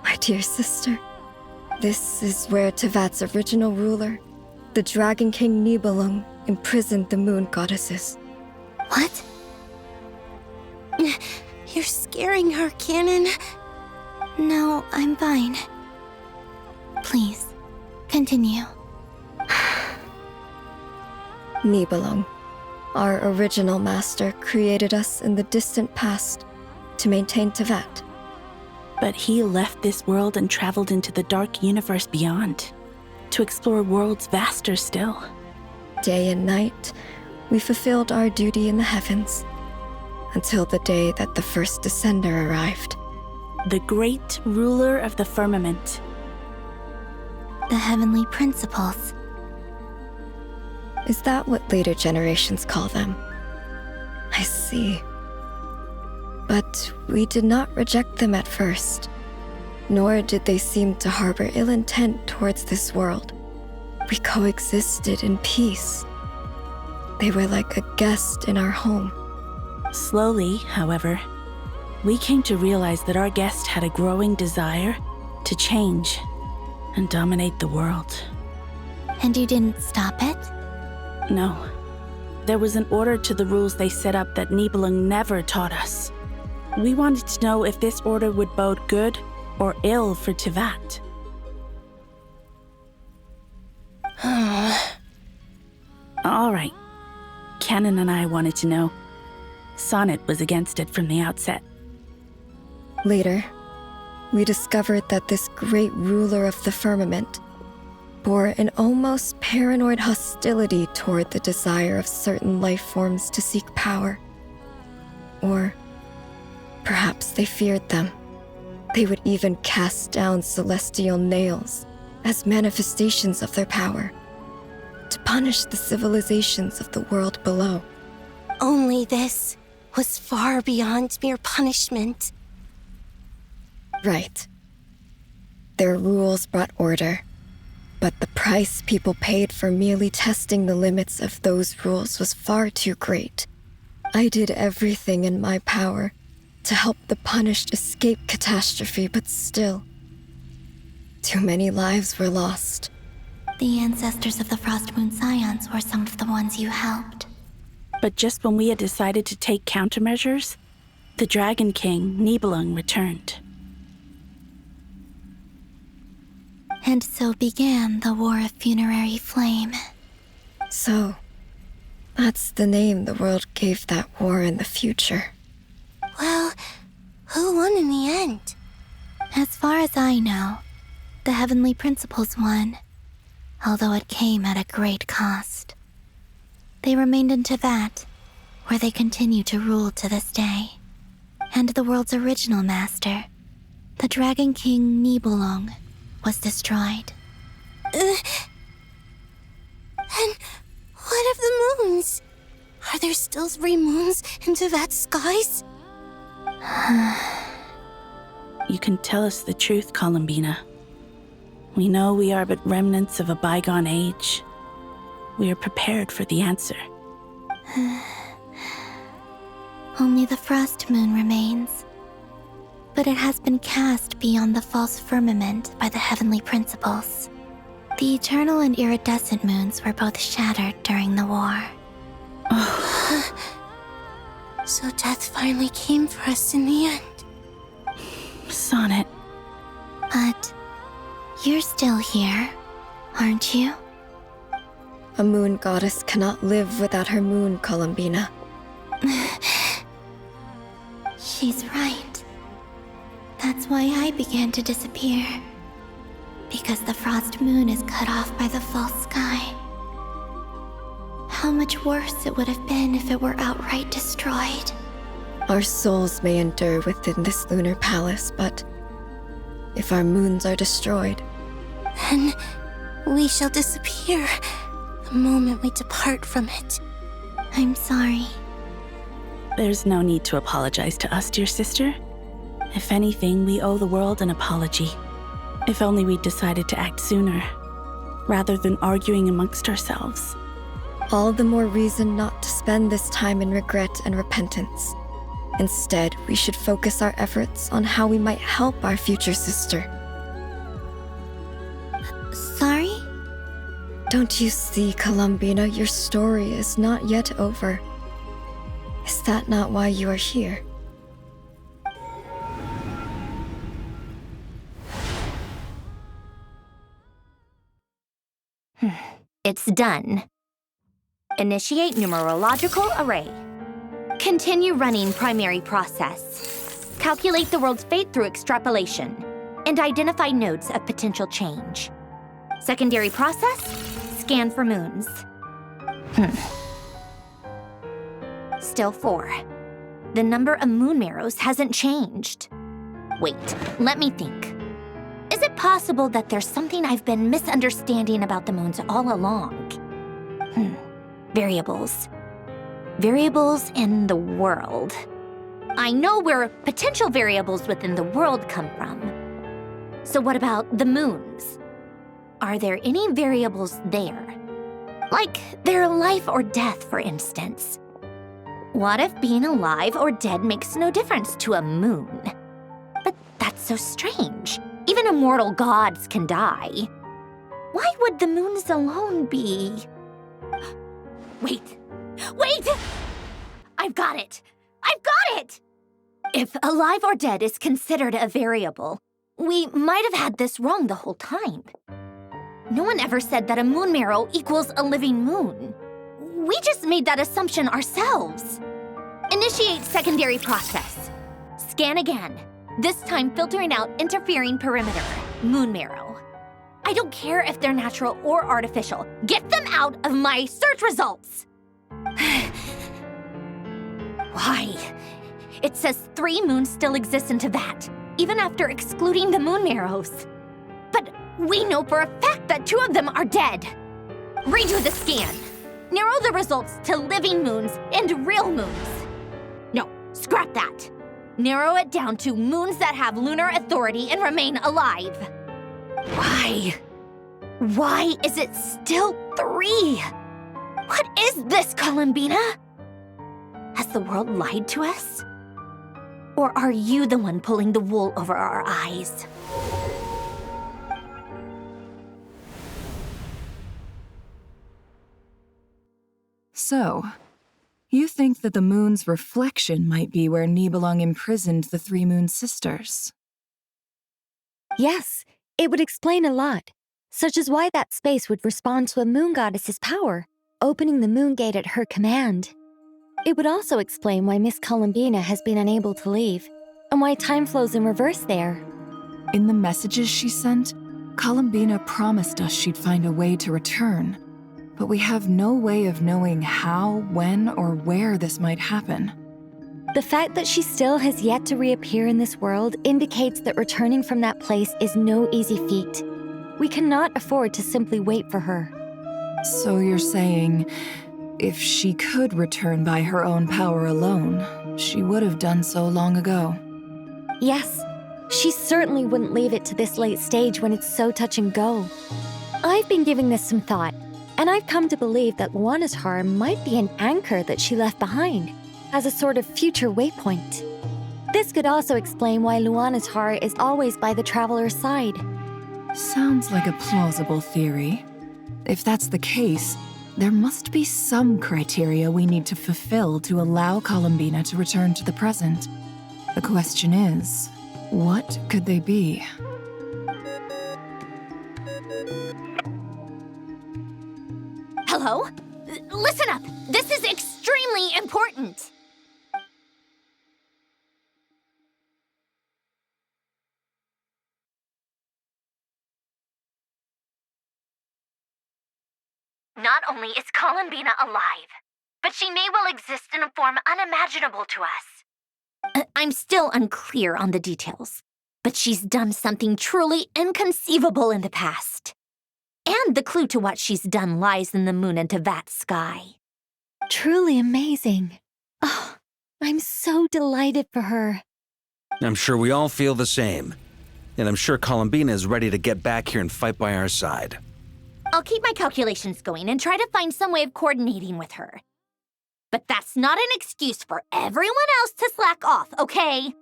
Speaker 15: My dear sister, this is where Tevat's original ruler, the Dragon King Nibelung, imprisoned the moon goddesses.
Speaker 14: What? You're scaring her, Canon.
Speaker 2: No, I'm fine. Please, continue.
Speaker 15: Nibelung, our original master, created us in the distant past to maintain Tevat.
Speaker 16: But he left this world and traveled into the dark universe beyond, to explore worlds vaster still.
Speaker 15: Day and night, we fulfilled our duty in the heavens, until the day that the first descender arrived.
Speaker 16: The great ruler of the firmament.
Speaker 2: The heavenly principles.
Speaker 15: Is that what later generations call them? I see. But we did not reject them at first, nor did they seem to harbor ill intent towards this world. We coexisted in peace. They were like a guest in our home.
Speaker 16: Slowly, however, we came to realize that our guest had a growing desire to change and dominate the world.
Speaker 2: And you didn't stop it?
Speaker 16: No. There was an order to the rules they set up that Nibelung never taught us. We wanted to know if this order would bode good or ill for Tevat. All right. Canon and I wanted to know. Sonnet was against it from the outset.
Speaker 15: Later, we discovered that this great ruler of the firmament bore an almost paranoid hostility toward the desire of certain life forms to seek power. Or perhaps they feared them. They would even cast down celestial nails as manifestations of their power, to punish the civilizations of the world below.
Speaker 14: Only this was far beyond mere punishment.
Speaker 15: Right. Their rules brought order, but the price people paid for merely testing the limits of those rules was far too great. I did everything in my power to help the punished escape catastrophe, but still, too many lives were lost.
Speaker 2: The ancestors of the Frost Moon Scions were some of the ones you helped.
Speaker 16: But just when we had decided to take countermeasures, the Dragon King, Nibelung, returned.
Speaker 2: And so began the War of Funerary Flame.
Speaker 15: So, that's the name the world gave that war in the future.
Speaker 14: Well, who won in the end?
Speaker 2: As far as I know, the Heavenly Principles won, although it came at a great cost. They remained in Tevat, where they continue to rule to this day. And the world's original master, the Dragon King Nibelung, was destroyed.
Speaker 14: And what of the moons? Are there still 3 moons in Tevat's skies?
Speaker 16: You can tell us the truth, Columbina. We know we are but remnants of a bygone age. We are prepared for the answer.
Speaker 2: Only the frost moon remains. But it has been cast beyond the false firmament by the heavenly principles. The eternal and iridescent moons were both shattered during the war.
Speaker 14: So death finally came for us in the end.
Speaker 16: Sonnet.
Speaker 2: But you're still here, aren't you?
Speaker 15: A moon goddess cannot live without her moon, Columbina.
Speaker 2: She's right. That's why I began to disappear. Because the frost moon is cut off by the false sky. How much worse it would have been if it were outright destroyed.
Speaker 15: Our souls may endure within this lunar palace, but if our moons are destroyed,
Speaker 14: then we shall disappear the moment we depart from it.
Speaker 2: I'm sorry.
Speaker 16: There's no need to apologize to us, dear sister. If anything, we owe the world an apology. If only we'd decided to act sooner, rather than arguing amongst ourselves.
Speaker 15: all the more reason not to spend this time in regret and repentance. Instead, we should focus our efforts on how we might help our future sister.
Speaker 2: Sorry?
Speaker 15: Don't you see, Columbina, your story is not yet over. Is that not why you are here?
Speaker 5: It's done. Initiate numerological array. Continue running primary process. Calculate the world's fate through extrapolation. And identify nodes of potential change. Secondary process, scan for moons. Still 4. The number of moon marrows hasn't changed. Wait, let me think. Is it possible that there's something I've been misunderstanding about the moons all along? Variables. Variables in the world. I know where potential variables within the world come from. So what about the moons? Are there any variables there? Like their life or death, for instance. What if being alive or dead makes no difference to a moon? But that's so strange. Even immortal gods can die. Why would the moons alone be? Wait! I've got it! If alive or dead is considered a variable, we might have had this wrong the whole time. No one ever said that a moon marrow equals a living moon. We just made that assumption ourselves. Initiate secondary process. Scan again. This time filtering out interfering perimeter, moon marrow. I don't care if they're natural or artificial. Get them out of my search results! Why? It says 3 moons still exist in Tevat, even after excluding the moon marrows. But we know for a fact that 2 of them are dead. Redo the scan. Narrow the results to living moons and real moons. No, scrap that. Narrow it down to moons that have lunar authority and remain alive. Why? Why is it still 3? What is this, Columbina? Has the world lied to us? Or are you the one pulling the wool over our eyes?
Speaker 6: So, you think that the moon's reflection might be where Nibelung imprisoned the 3 moon sisters?
Speaker 17: Yes, it would explain a lot, such as why that space would respond to a moon goddess's power, opening the moon gate at her command. It would also explain why Miss Columbina has been unable to leave, and why time flows in reverse there.
Speaker 6: In the messages she sent, Columbina promised us she'd find a way to return. but we have no way of knowing how, when, or where this might happen.
Speaker 17: The fact that she still has yet to reappear in this world indicates that returning from that place is no easy feat. We cannot afford to simply wait for her.
Speaker 6: So you're saying, if she could return by her own power alone, she would have done so long ago?
Speaker 17: Yes, she certainly wouldn't leave it to this late stage when it's so touch and go. I've been giving this some thought, and I've come to believe that Luanatar might be an anchor that she left behind, as a sort of future waypoint. This could also explain why Luanatar is always by the traveler's side.
Speaker 6: Sounds like a plausible theory. If that's the case, there must be some criteria we need to fulfill to allow Columbina to return to the present. The question is, what could they be?
Speaker 5: Hello? Listen up! This is extremely important! Not only is Columbina alive, but she may well exist in a form unimaginable to us. I'm still unclear on the details, but she's done something truly inconceivable in the past. And the clue to what she's done lies in the moon and Tevat's sky.
Speaker 17: Truly amazing. Oh, I'm so delighted for her.
Speaker 9: I'm sure we all feel the same. And I'm sure Columbina is ready to get back here and fight by our side.
Speaker 5: I'll keep my calculations going and try to find some way of coordinating with her. But that's not an excuse for everyone else to slack off, okay?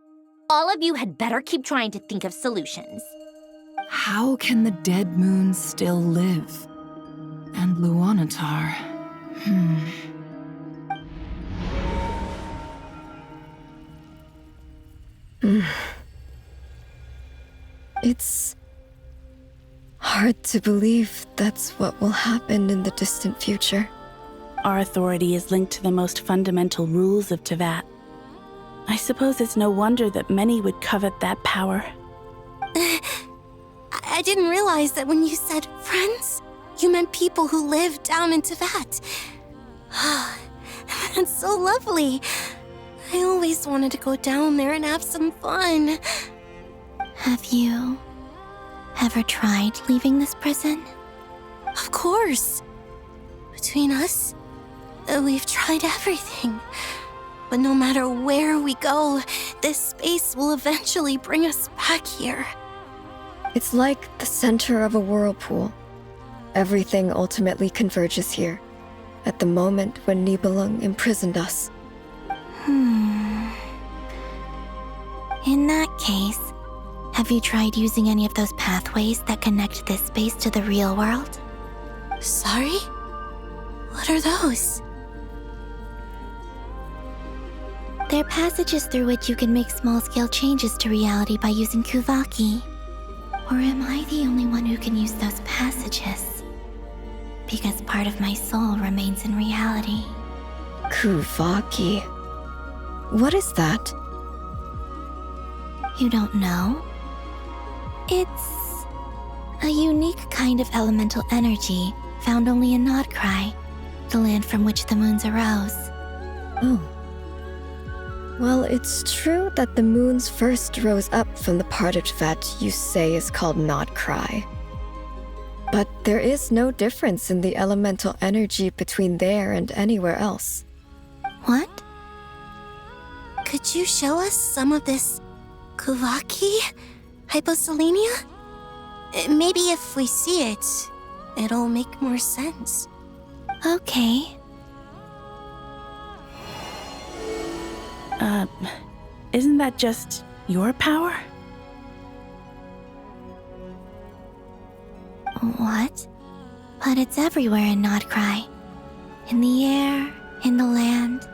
Speaker 5: All of you had better keep trying to think of solutions.
Speaker 6: How can the dead moon still live? And Luanatar?
Speaker 15: It's hard to believe that's what will happen in the distant future.
Speaker 16: Our authority is linked to the most fundamental rules of Tevat. I suppose it's no wonder that many would covet that power.
Speaker 14: I didn't realize that when you said friends, you meant people who live down in Tevat. That's so lovely. I always wanted to go down there and have some fun.
Speaker 2: Have you ever tried leaving this prison?
Speaker 14: Of course. Between us, we've tried everything. But no matter where we go, this space will eventually bring us back here.
Speaker 15: It's like the center of a whirlpool. Everything ultimately converges here, at the moment when Nibelung imprisoned us.
Speaker 2: In that case, have you tried using any of those pathways that connect this space to the real world?
Speaker 14: Sorry? What are those?
Speaker 2: They're passages through which you can make small-scale changes to reality by using Kuvaki. Or am I the only one who can use those passages? Because part of my soul remains in reality.
Speaker 15: Kuvaki. What is that?
Speaker 2: You don't know? It's a unique kind of elemental energy found only in Nodcry, the land from which the moons arose.
Speaker 15: Oh. Well, it's true that the moons first rose up from the part of Tevat you say is called Nodcry. But there is no difference in the elemental energy between there and anywhere else.
Speaker 2: What?
Speaker 14: Could you show us some of this Kuvaki hyposelenia? Maybe if we see it, it'll make more sense.
Speaker 2: Okay.
Speaker 16: Isn't that just your power?
Speaker 2: What? But it's everywhere in Nodcry. In the air, in the land.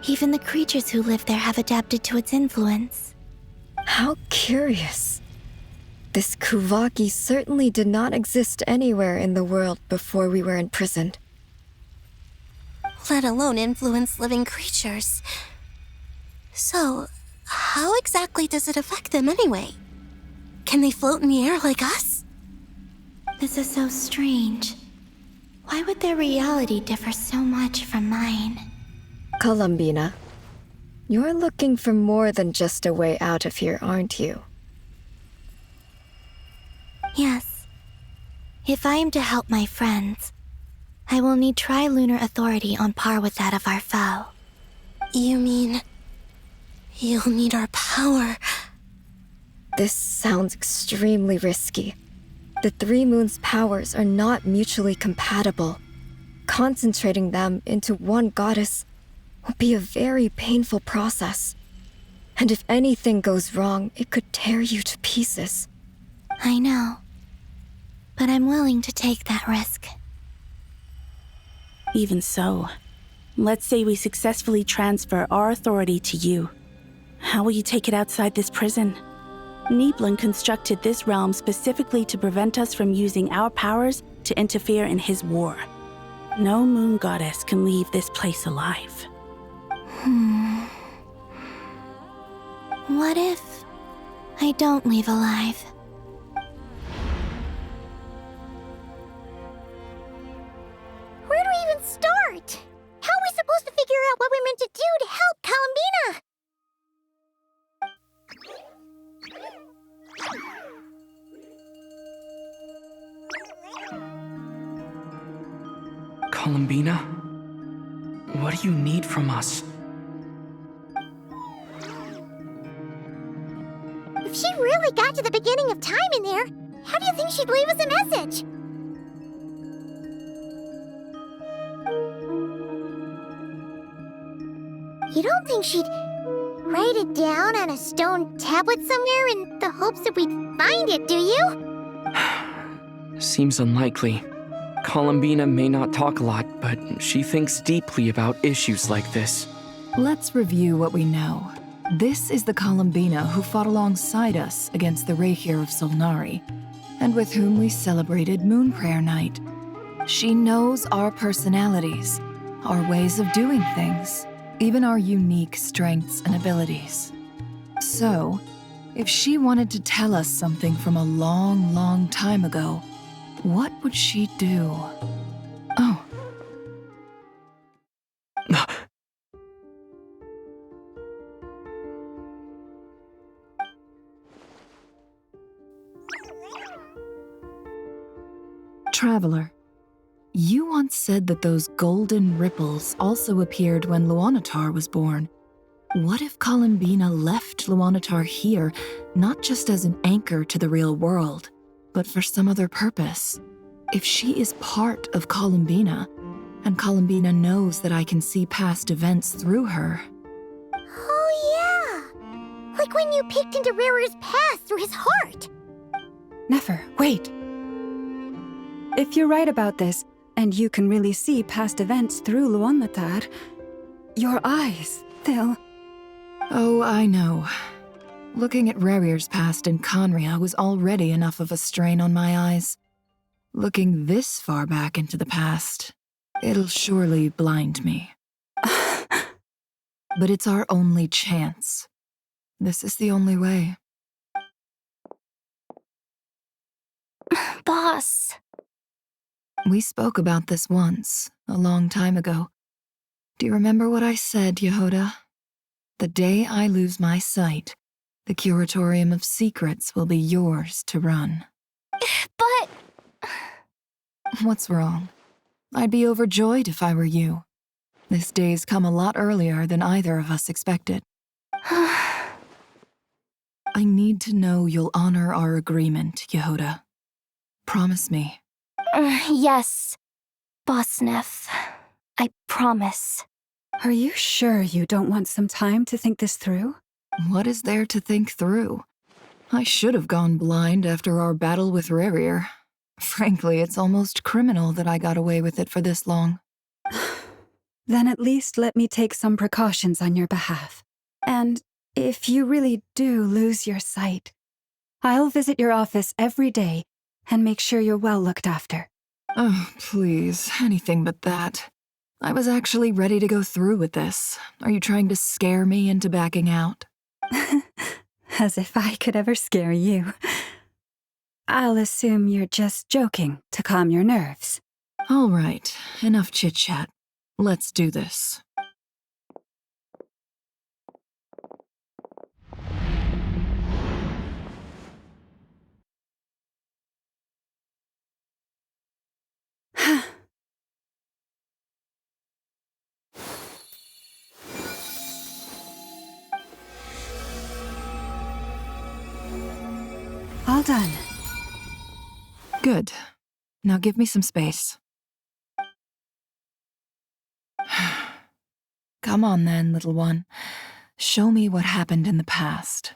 Speaker 2: Even the creatures who live there have adapted to its influence.
Speaker 15: How curious. This Kuvaki certainly did not exist anywhere in the world before we were imprisoned.
Speaker 14: Let alone influence living creatures. So, how exactly does it affect them anyway? Can they float in the air like us?
Speaker 2: This is so strange. Why would their reality differ so much from mine?
Speaker 15: Columbina, you're looking for more than just a way out of here, aren't you?
Speaker 2: Yes. If I am to help my friends, I will need tri-lunar authority on par with that of our foe.
Speaker 14: You mean... you'll need our power?
Speaker 15: This sounds extremely risky. The three moons' powers are not mutually compatible. Concentrating them into one goddess will be a very painful process. And if anything goes wrong, it could tear you to pieces.
Speaker 2: I know. But I'm willing to take that risk.
Speaker 16: Even so, let's say we successfully transfer our authority to you. How will you take it outside this prison? Niblin constructed this realm specifically to prevent us from using our powers to interfere in his war. No moon goddess can leave this place alive.
Speaker 2: What if I don't leave alive?
Speaker 11: Where do we even start? How are we supposed to figure out what we're meant to do to help Columbina?
Speaker 8: Columbina? What do you need from us?
Speaker 11: If she really got to the beginning of time in there, how do you think she'd leave us a message? You don't think she'd write it down on a stone tablet somewhere in the hopes that we'd find it, do you?
Speaker 8: Seems unlikely. Columbina may not talk a lot, but she thinks deeply about issues like this.
Speaker 6: Let's review what we know. This is the Columbina who fought alongside us against the Reikir of Solnari, and with whom we celebrated Moon Prayer Night. She knows our personalities, our ways of doing things, even our unique strengths and abilities. So, if she wanted to tell us something from a long, long time ago, what would she do? Oh. Traveler, you once said that those golden ripples also appeared when Luanatar was born. What if Columbina left Luanatar here, not just as an anchor to the real world, but for some other purpose? If she is part of Columbina, and Columbina knows that I can see past events through her.
Speaker 11: Oh yeah! Like when you peeked into Rarer's past through his heart!
Speaker 7: Nefer, wait! If you're right about this, and you can really see past events through Luanatar, your eyes, they'll...
Speaker 6: Oh, I know. Looking at Rerir's past in Conria was already enough of a strain on my eyes. Looking this far back into the past, it'll surely blind me. But it's our only chance. This is the only way.
Speaker 17: Boss.
Speaker 6: We spoke about this once, a long time ago. Do you remember what I said, Yehoda? The day I lose my sight, the Curatorium of Secrets will be yours to run.
Speaker 17: But...
Speaker 6: What's wrong? I'd be overjoyed if I were you. This day's come a lot earlier than either of us expected. I need to know you'll honor our agreement, Yehoda. Promise me.
Speaker 17: Yes, Boss Neff. I promise.
Speaker 7: Are you sure you don't want some time to think this through?
Speaker 6: What is there to think through? I should have gone blind after our battle with Rerir. Frankly, it's almost criminal that I got away with it for this long.
Speaker 7: Then at least let me take some precautions on your behalf. And if you really do lose your sight, I'll visit your office every day and make sure you're well looked after.
Speaker 6: Oh, please, anything but that. I was actually ready to go through with this. Are you trying to scare me into backing out?
Speaker 7: As if I could ever scare you. I'll assume you're just joking to calm your nerves.
Speaker 6: All right, enough chit-chat. Let's do this.
Speaker 7: All done.
Speaker 6: Good. Now give me some space. Come on then, little one. Show me what happened in the past.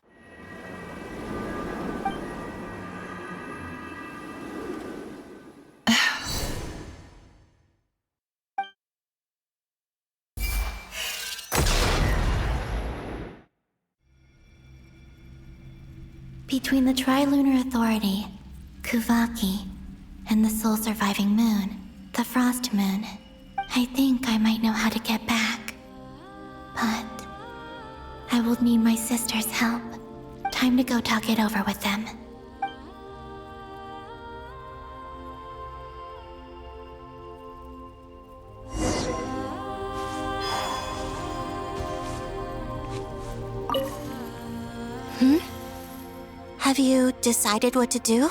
Speaker 2: Between the Trilunar Authority, Kuvaki, and the soul-surviving moon, the Frost Moon, I think I might know how to get back. But I will need my sister's help. Time to go talk it over with them.
Speaker 14: Have you decided what to do?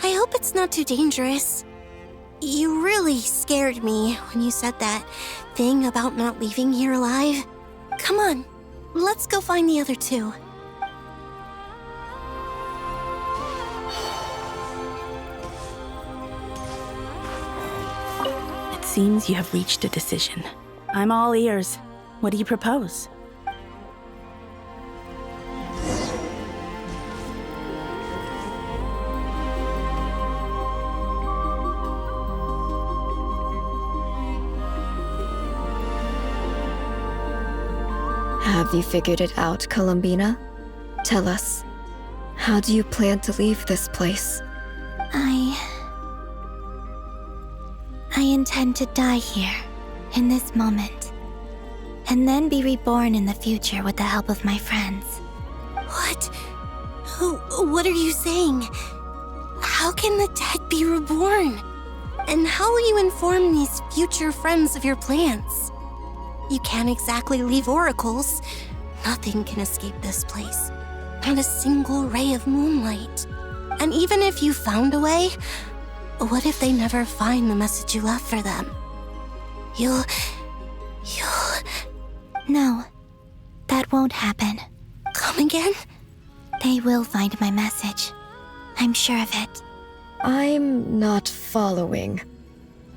Speaker 14: I hope it's not too dangerous. You really scared me when you said that thing about not leaving here alive. Come on, let's go find the other two.
Speaker 16: It seems you have reached a decision. I'm all ears. What do you propose?
Speaker 15: Have you figured it out, Columbina? Tell us, how do you plan to leave this place?
Speaker 2: I intend to die here, in this moment, and then be reborn in the future with the help of my friends.
Speaker 14: What? What are you saying? How can the dead be reborn? And how will you inform these future friends of your plans? You can't exactly leave oracles. Nothing can escape this place. Not a single ray of moonlight. And even if you found a way, what if they never find the message you left for them? You'll...
Speaker 2: No, that won't happen.
Speaker 14: Come again?
Speaker 2: They will find my message. I'm sure of it.
Speaker 15: I'm not following.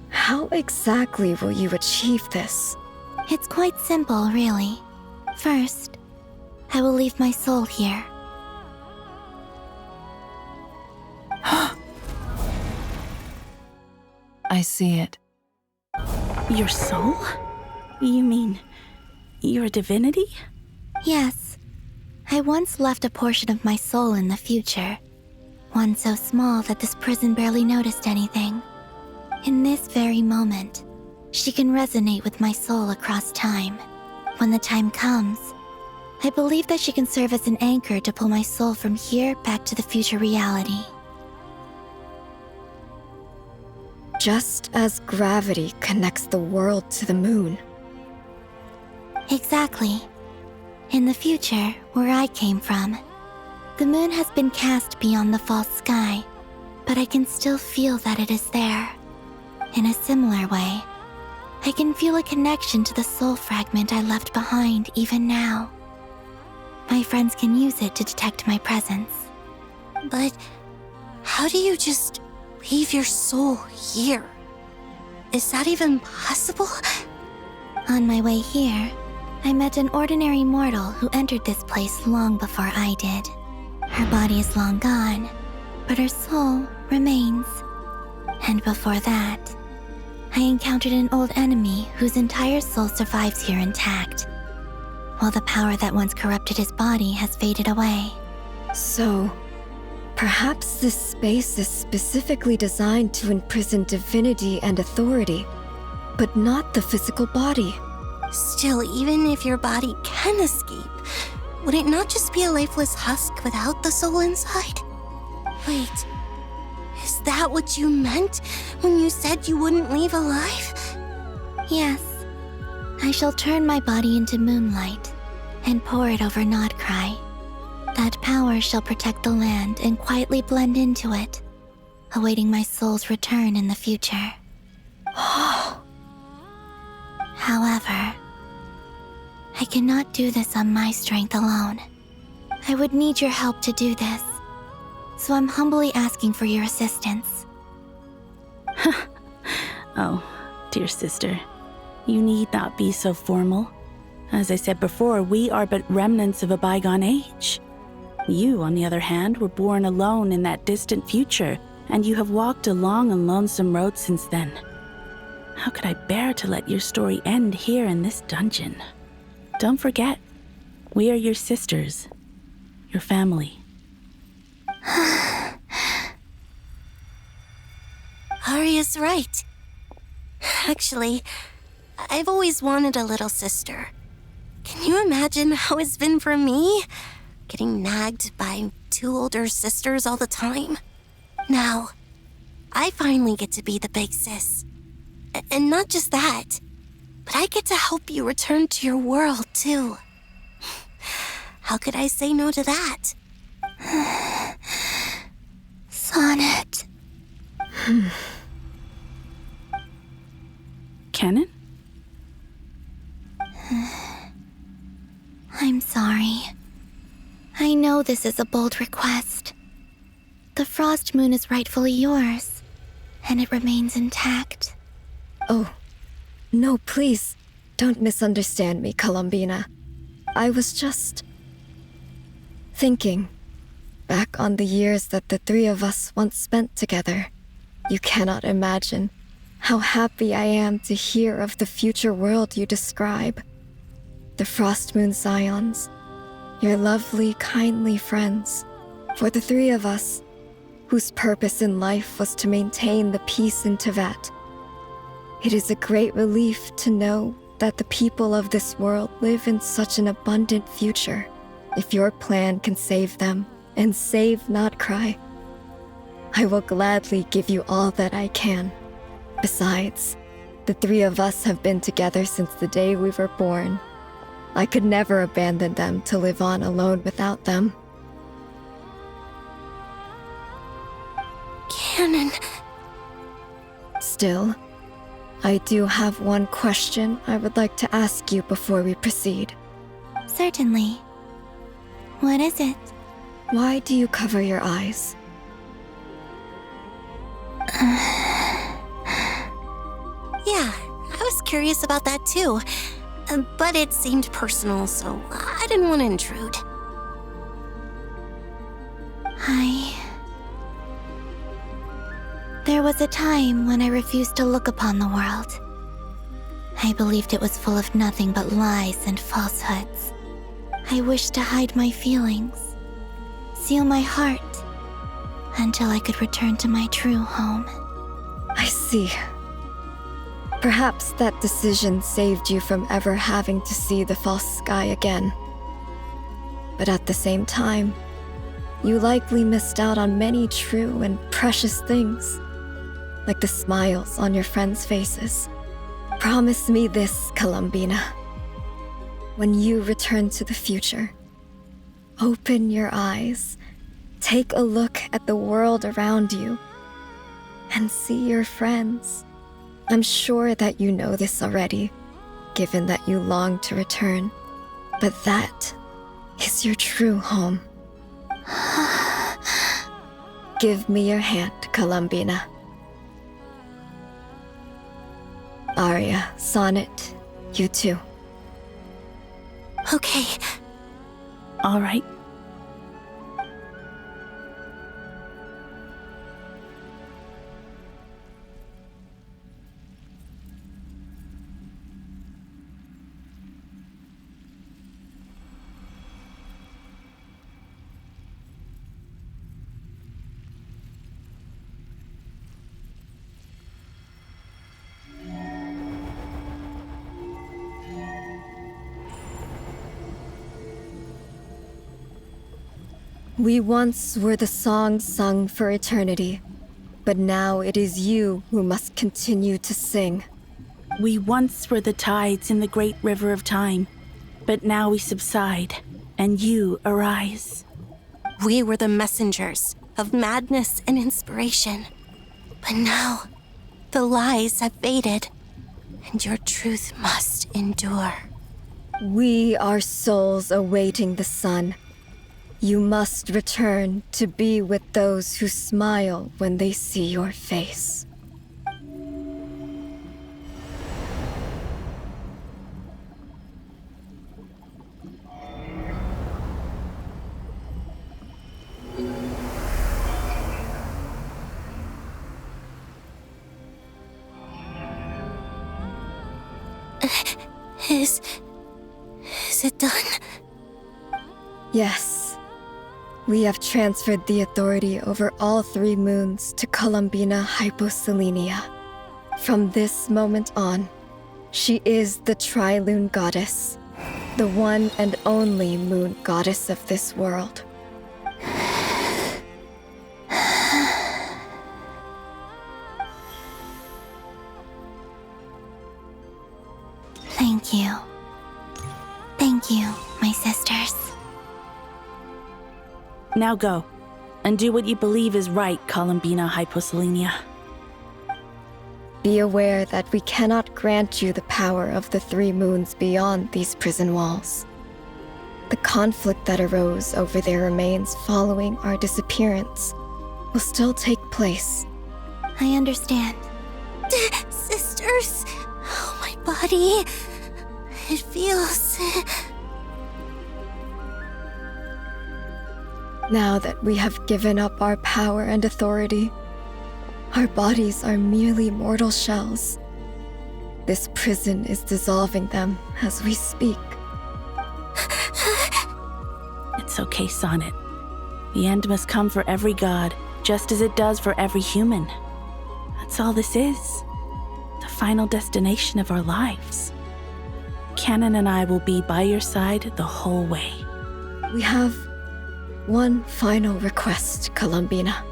Speaker 15: How exactly will you achieve this?
Speaker 2: It's quite simple, really. First, I will leave my soul here.
Speaker 6: I see it.
Speaker 16: Your soul? You mean your divinity?
Speaker 2: Yes. I once left a portion of my soul in the future. One so small that this prison barely noticed anything. In this very moment, she can resonate with my soul across time. When the time comes, I believe that she can serve as an anchor to pull my soul from here back to the future reality.
Speaker 15: Just as gravity connects the world to the moon.
Speaker 2: Exactly. In the future, where I came from, the moon has been cast beyond the false sky, but I can still feel that it is there. In a similar way, I can feel a connection to the soul fragment I left behind even now. My friends can use it to detect my presence.
Speaker 14: But how do you just leave your soul here? Is that even possible?
Speaker 2: On my way here, I met an ordinary mortal who entered this place long before I did. Her body is long gone, but her soul remains. And before that, I encountered an old enemy whose entire soul survives here intact, while the power that once corrupted his body has faded away.
Speaker 15: So, perhaps this space is specifically designed to imprison divinity and authority, but not the physical body.
Speaker 14: Still, even if your body can escape, would it not just be a lifeless husk without the soul inside? Wait, is Is that what you meant when you said you wouldn't leave alive?
Speaker 2: Yes. I shall turn my body into moonlight and pour it over Nodcry. That power shall protect the land and quietly blend into it, awaiting my soul's return in the future. However, I cannot do this on my strength alone. I would need your help to do this, so I'm humbly asking for your assistance.
Speaker 16: Oh, dear sister, you need not be so formal. As I said before, we are but remnants of a bygone age. You, on the other hand, were born alone in that distant future, and you have walked a long and lonesome road since then. How could I bear to let your story end here in this dungeon? Don't forget, we are your sisters, your family.
Speaker 14: Arya's right. Actually, I've always wanted a little sister. Can you imagine how it's been for me? Getting nagged by 2 older sisters all the time. Now, I finally get to be the big sis. And not just that, but I get to help you return to your world, too. How could I say no to that?
Speaker 2: Sonnet.
Speaker 16: Canon?
Speaker 2: I'm sorry. I know this is a bold request. The Frost Moon is rightfully yours, and it remains intact.
Speaker 15: Oh, no, please, don't misunderstand me, Columbina. I was just thinking back on the years that the 3 of us once spent together. You cannot imagine how happy I am to hear of the future world you describe. The Frost Moon Scions, your lovely, kindly friends. For the 3 of us, whose purpose in life was to maintain the peace in Teyvat. It is a great relief to know that the people of this world live in such an abundant future. If your plan can save them and save Nodcry, I will gladly give you all that I can. Besides, the 3 of us have been together since the day we were born. I could never abandon them to live on alone without them.
Speaker 14: Canon.
Speaker 15: Still, I do have one question I would like to ask you before we proceed.
Speaker 2: Certainly. What is it?
Speaker 15: Why do you cover your eyes?
Speaker 14: Yeah, I was curious about that too. But it seemed personal, so I didn't want to intrude.
Speaker 2: There was a time when I refused to look upon the world. I believed it was full of nothing but lies and falsehoods. I wished to hide my feelings, seal my heart, until I could return to my true home.
Speaker 15: I see. Perhaps that decision saved you from ever having to see the false sky again. But at the same time, you likely missed out on many true and precious things, like the smiles on your friends' faces. Promise me this, Columbina. When you return to the future, open your eyes, take a look at the world around you, and see your friends. I'm sure that you know this already, given that you long to return, but that is your true home. Give me your hand, Columbina. Arya, Sonnet, you too.
Speaker 14: Okay.
Speaker 16: All right.
Speaker 15: We once were the songs sung for eternity, But now it is you who must continue to sing.
Speaker 16: We once were the tides in the great river of time, but now we subside, and you arise.
Speaker 14: We were the messengers of madness and inspiration. But now, the lies have faded, and your truth must endure.
Speaker 15: We are souls awaiting the sun. You must return to be with those who smile when they see your face.
Speaker 14: Is it done?
Speaker 15: Yes. We have transferred the authority over all 3 moons to Columbina Hyposelenia. From this moment on, she is the Tri-Lune Goddess, the one and only moon goddess of this world.
Speaker 2: Thank you. Thank you, my sisters.
Speaker 16: Now go, and do what you believe is right, Columbina Hyposelenia.
Speaker 15: Be aware that we cannot grant you the power of the 3 moons beyond these prison walls. The conflict that arose over their remains following our disappearance will still take place.
Speaker 2: I understand.
Speaker 14: Sisters, oh, my body. It feels...
Speaker 15: Now that we have given up our power and authority, our bodies are merely mortal shells. This prison is dissolving them as we speak.
Speaker 16: It's okay, Sonnet. The end must come for every god, just as it does for every human. That's all this is. The final destination of our lives. Canon and I will be by your side the whole way.
Speaker 15: We have one final request, Columbina.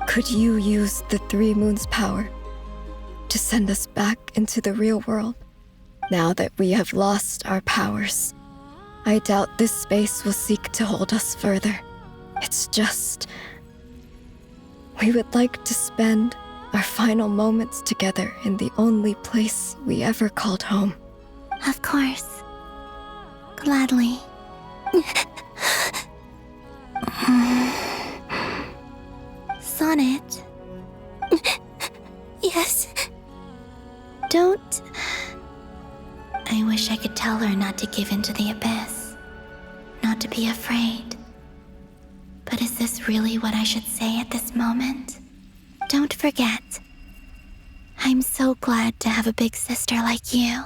Speaker 15: Could you use the 3 moons' power to send us back into the real world? Now that we have lost our powers, I doubt this space will seek to hold us further. It's just... we would like to spend our final moments together in the only place we ever called home.
Speaker 2: Of course. Gladly. Sonnet.
Speaker 14: Yes?
Speaker 2: Don't... I wish I could tell her not to give in to the abyss. Not to be afraid. But is this really what I should say at this moment? Don't forget. I'm so glad to have a big sister like you.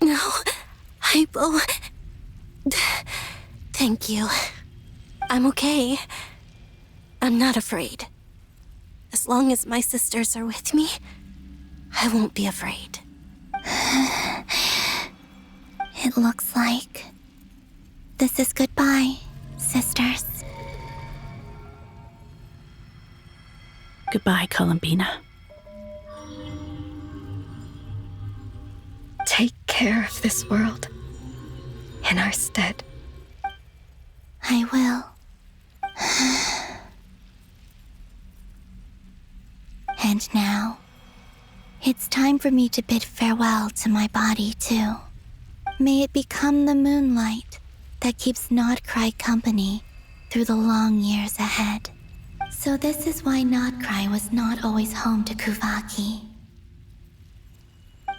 Speaker 14: No, Hypo. Thank you. I'm okay. I'm not afraid. As long as my sisters are with me, I won't be afraid.
Speaker 2: It looks like this is goodbye, sisters.
Speaker 16: Goodbye, Columbina.
Speaker 15: Take care of this world in our stead.
Speaker 2: I will. And now, it's time for me to bid farewell to my body, too. May it become the moonlight that keeps Nodcry company through the long years ahead. So this is why Nodcry was not always home to Kuvaki.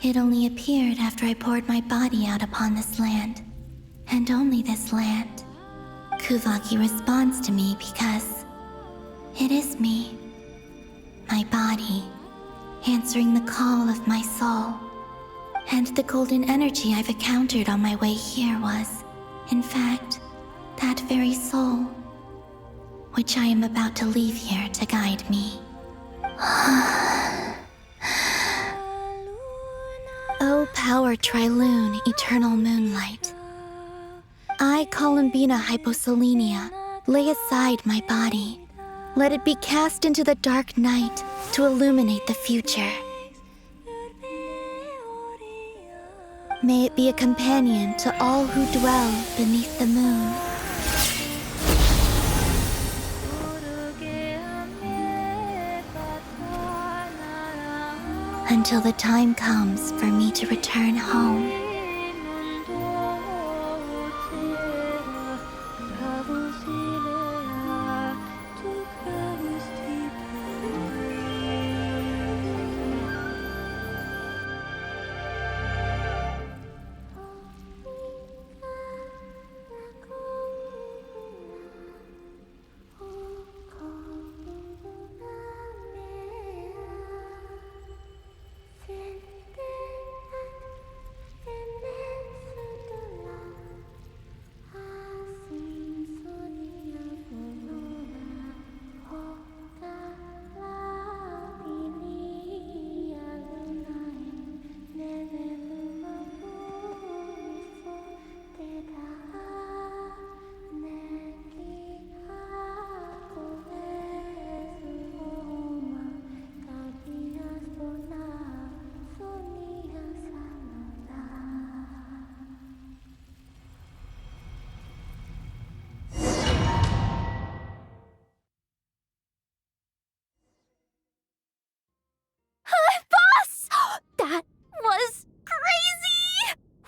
Speaker 2: It only appeared after I poured my body out upon this land, and only this land. Kuvaki responds to me because it is me, my body, answering the call of my soul. And the golden energy I've encountered on my way here was, in fact, that very soul, which I am about to leave here to guide me. O power Tri-Lune, eternal moonlight. I, Columbina Hyposelenia, lay aside my body, Let it be cast into the dark night to illuminate the future. May it be a companion to all who dwell beneath the moon. Until the time comes for me to return home.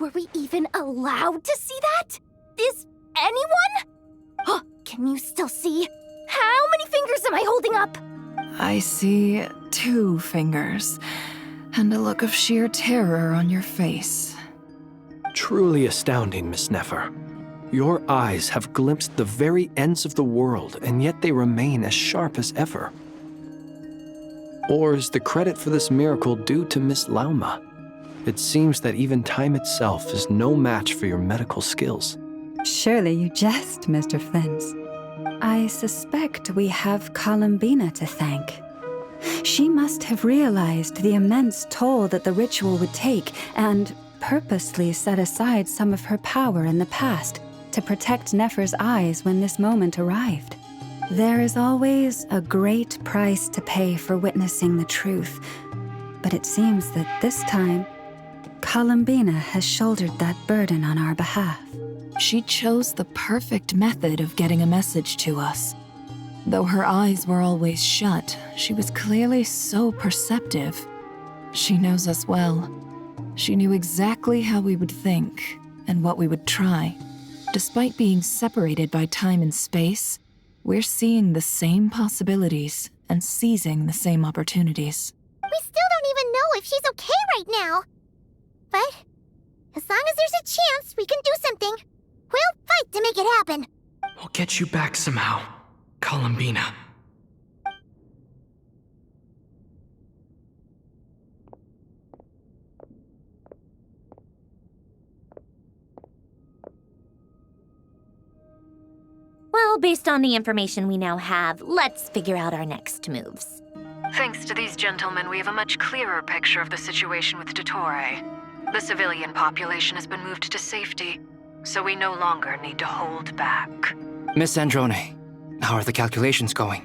Speaker 5: Were we even allowed to see that? Is anyone? Oh, can you still see? How many fingers am I holding up?
Speaker 6: I see 2 fingers, and a look of sheer terror on your face.
Speaker 18: Truly astounding, Miss Nefer. Your eyes have glimpsed the very ends of the world, and yet they remain as sharp as ever. Or is the credit for this miracle due to Miss Lauma? It seems that even time itself is no match for your medical skills.
Speaker 7: Surely you jest, Mr. Flint. I suspect we have Columbina to thank. She must have realized the immense toll that the ritual would take and purposely set aside some of her power in the past to protect Nefer's eyes when this moment arrived. There is always a great price to pay for witnessing the truth, but it seems that this time, Columbina has shouldered that burden on our behalf.
Speaker 6: She chose the perfect method of getting a message to us. Though her eyes were always shut, she was clearly so perceptive. She knows us well. She knew exactly how we would think and what we would try. Despite being separated by time and space, we're seeing the same possibilities and seizing the same opportunities.
Speaker 11: We still don't even know if she's okay right now. But as long as there's a chance we can do something, we'll fight to make it happen.
Speaker 8: We'll get you back somehow, Columbina.
Speaker 5: Well, based on the information we now have, let's figure out our next moves.
Speaker 6: Thanks to these gentlemen, we have a much clearer picture of the situation with Dottore. The civilian population has been moved to safety, so we no longer need to hold back.
Speaker 12: Miss Androne, how are the calculations going?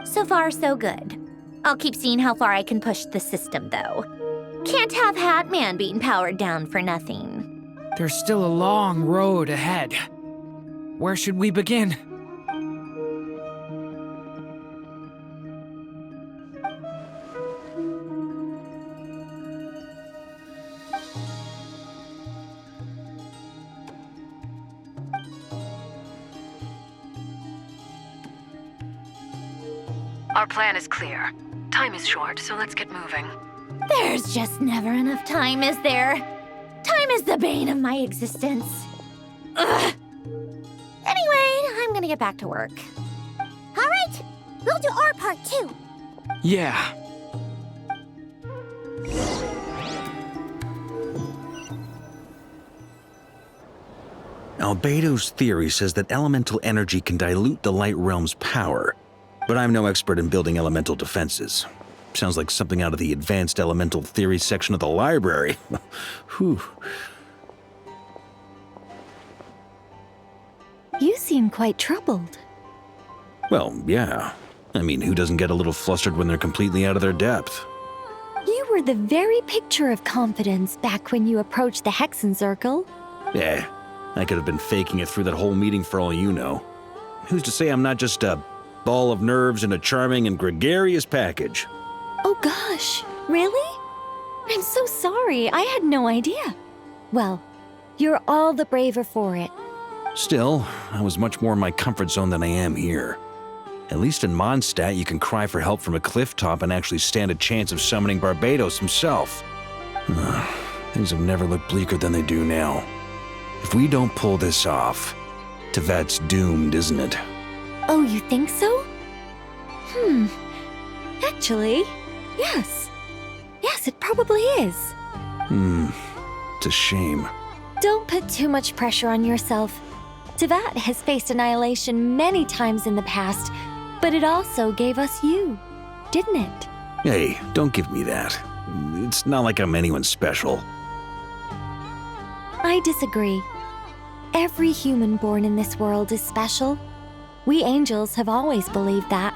Speaker 5: So far, so good. I'll keep seeing how far I can push the system, though. Can't have Hatman being powered down for nothing.
Speaker 13: There's still a long road ahead. Where should we begin?
Speaker 6: Our plan is clear. Time is short, so let's get moving.
Speaker 5: There's just never enough time, is there? Time is the bane of my existence. Ugh. Anyway, I'm gonna get back to work.
Speaker 11: All right, we'll do our part too.
Speaker 8: Yeah.
Speaker 9: Albedo's theory says that elemental energy can dilute the light realm's power, but I'm no expert in building elemental defenses. Sounds like something out of the advanced elemental theory section of the library. Whew.
Speaker 17: You seem quite troubled.
Speaker 9: Well, yeah. I mean, who doesn't get a little flustered when they're completely out of their depth?
Speaker 17: You were the very picture of confidence back when you approached the Hexen Circle.
Speaker 9: Yeah, I could have been faking it through that whole meeting for all you know. Who's to say I'm not just a ball of nerves in a charming and gregarious package?
Speaker 17: Oh gosh, really? I'm so sorry, I had no idea. Well, you're all the braver for it.
Speaker 9: Still, I was much more in my comfort zone than I am here. At least in Mondstadt, you can cry for help from a cliff top and actually stand a chance of summoning Barbados himself. Things have never looked bleaker than they do now. If we don't pull this off, Tevat's doomed, isn't it?
Speaker 17: Oh, you think so? Actually, yes. Yes, it probably is.
Speaker 9: It's a shame.
Speaker 17: Don't put too much pressure on yourself. Tevat has faced annihilation many times in the past, but it also gave us you, didn't it?
Speaker 9: Hey, don't give me that. It's not like I'm anyone special.
Speaker 17: I disagree. Every human born in this world is special. We angels have always believed that.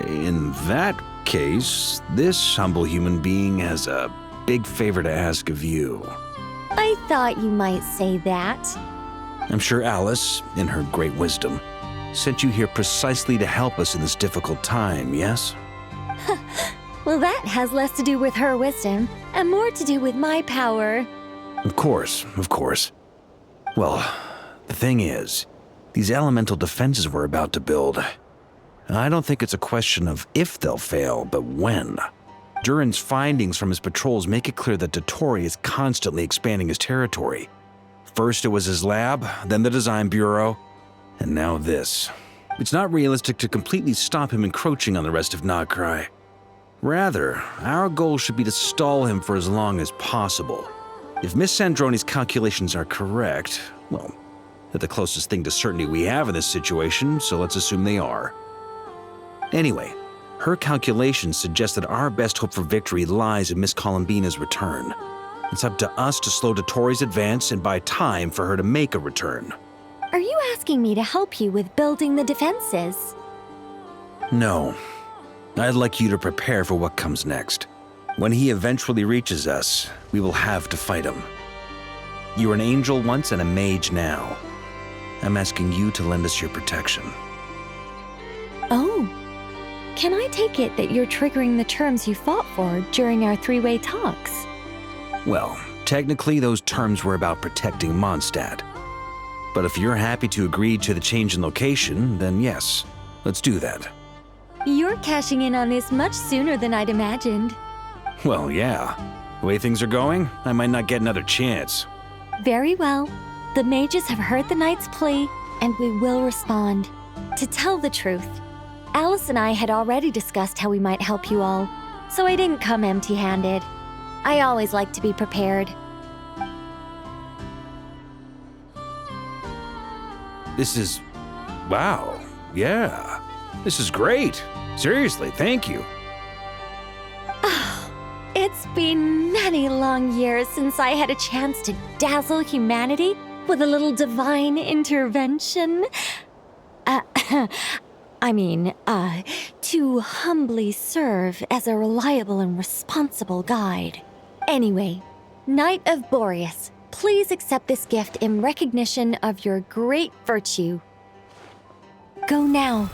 Speaker 9: In that case, this humble human being has a big favor to ask of you.
Speaker 17: I thought you might say that.
Speaker 9: I'm sure Alice, in her great wisdom, sent you here precisely to help us in this difficult time, yes?
Speaker 17: Well, that has less to do with her wisdom and more to do with my power.
Speaker 9: Of course, of course. Well, the thing is, these elemental defenses we're about to build, I don't think it's a question of if they'll fail, but when. Durin's findings from his patrols make it clear that Dottore is constantly expanding his territory. First it was his lab, then the design bureau, and now this. It's not realistic to completely stop him encroaching on the rest of Notcry. Rather, our goal should be to stall him for as long as possible. If Miss Sandroni's calculations are correct, well, they're the closest thing to certainty we have in this situation, so let's assume they are. Anyway, her calculations suggest that our best hope for victory lies in Miss Columbina's return. It's up to us to slow Dottore's advance and buy time for her to make a return.
Speaker 17: Are you asking me to help you with building the defenses?
Speaker 9: No. I'd like you to prepare for what comes next. When he eventually reaches us, we will have to fight him. You were an angel once and a mage now. I'm asking you to lend us your protection.
Speaker 17: Oh. Can I take it that you're triggering the terms you fought for during our three-way talks?
Speaker 9: Well, technically those terms were about protecting Mondstadt. But if you're happy to agree to the change in location, then yes, let's do that.
Speaker 17: You're cashing in on this much sooner than I'd imagined.
Speaker 9: Well, yeah. The way things are going, I might not get another chance.
Speaker 17: Very well. The mages have heard the knight's plea, and we will respond. To tell the truth, Alice and I had already discussed how we might help you all, so I didn't come empty-handed. I always like to be prepared.
Speaker 9: This is... wow. Yeah. This is great. Seriously, thank you.
Speaker 17: It's been many long years since I had a chance to dazzle humanity with a little divine intervention. To humbly serve as a reliable and responsible guide. Anyway, Knight of Boreas, please accept this gift in recognition of your great virtue. Go now.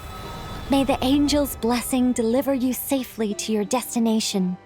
Speaker 17: May the angel's blessing deliver you safely to your destination.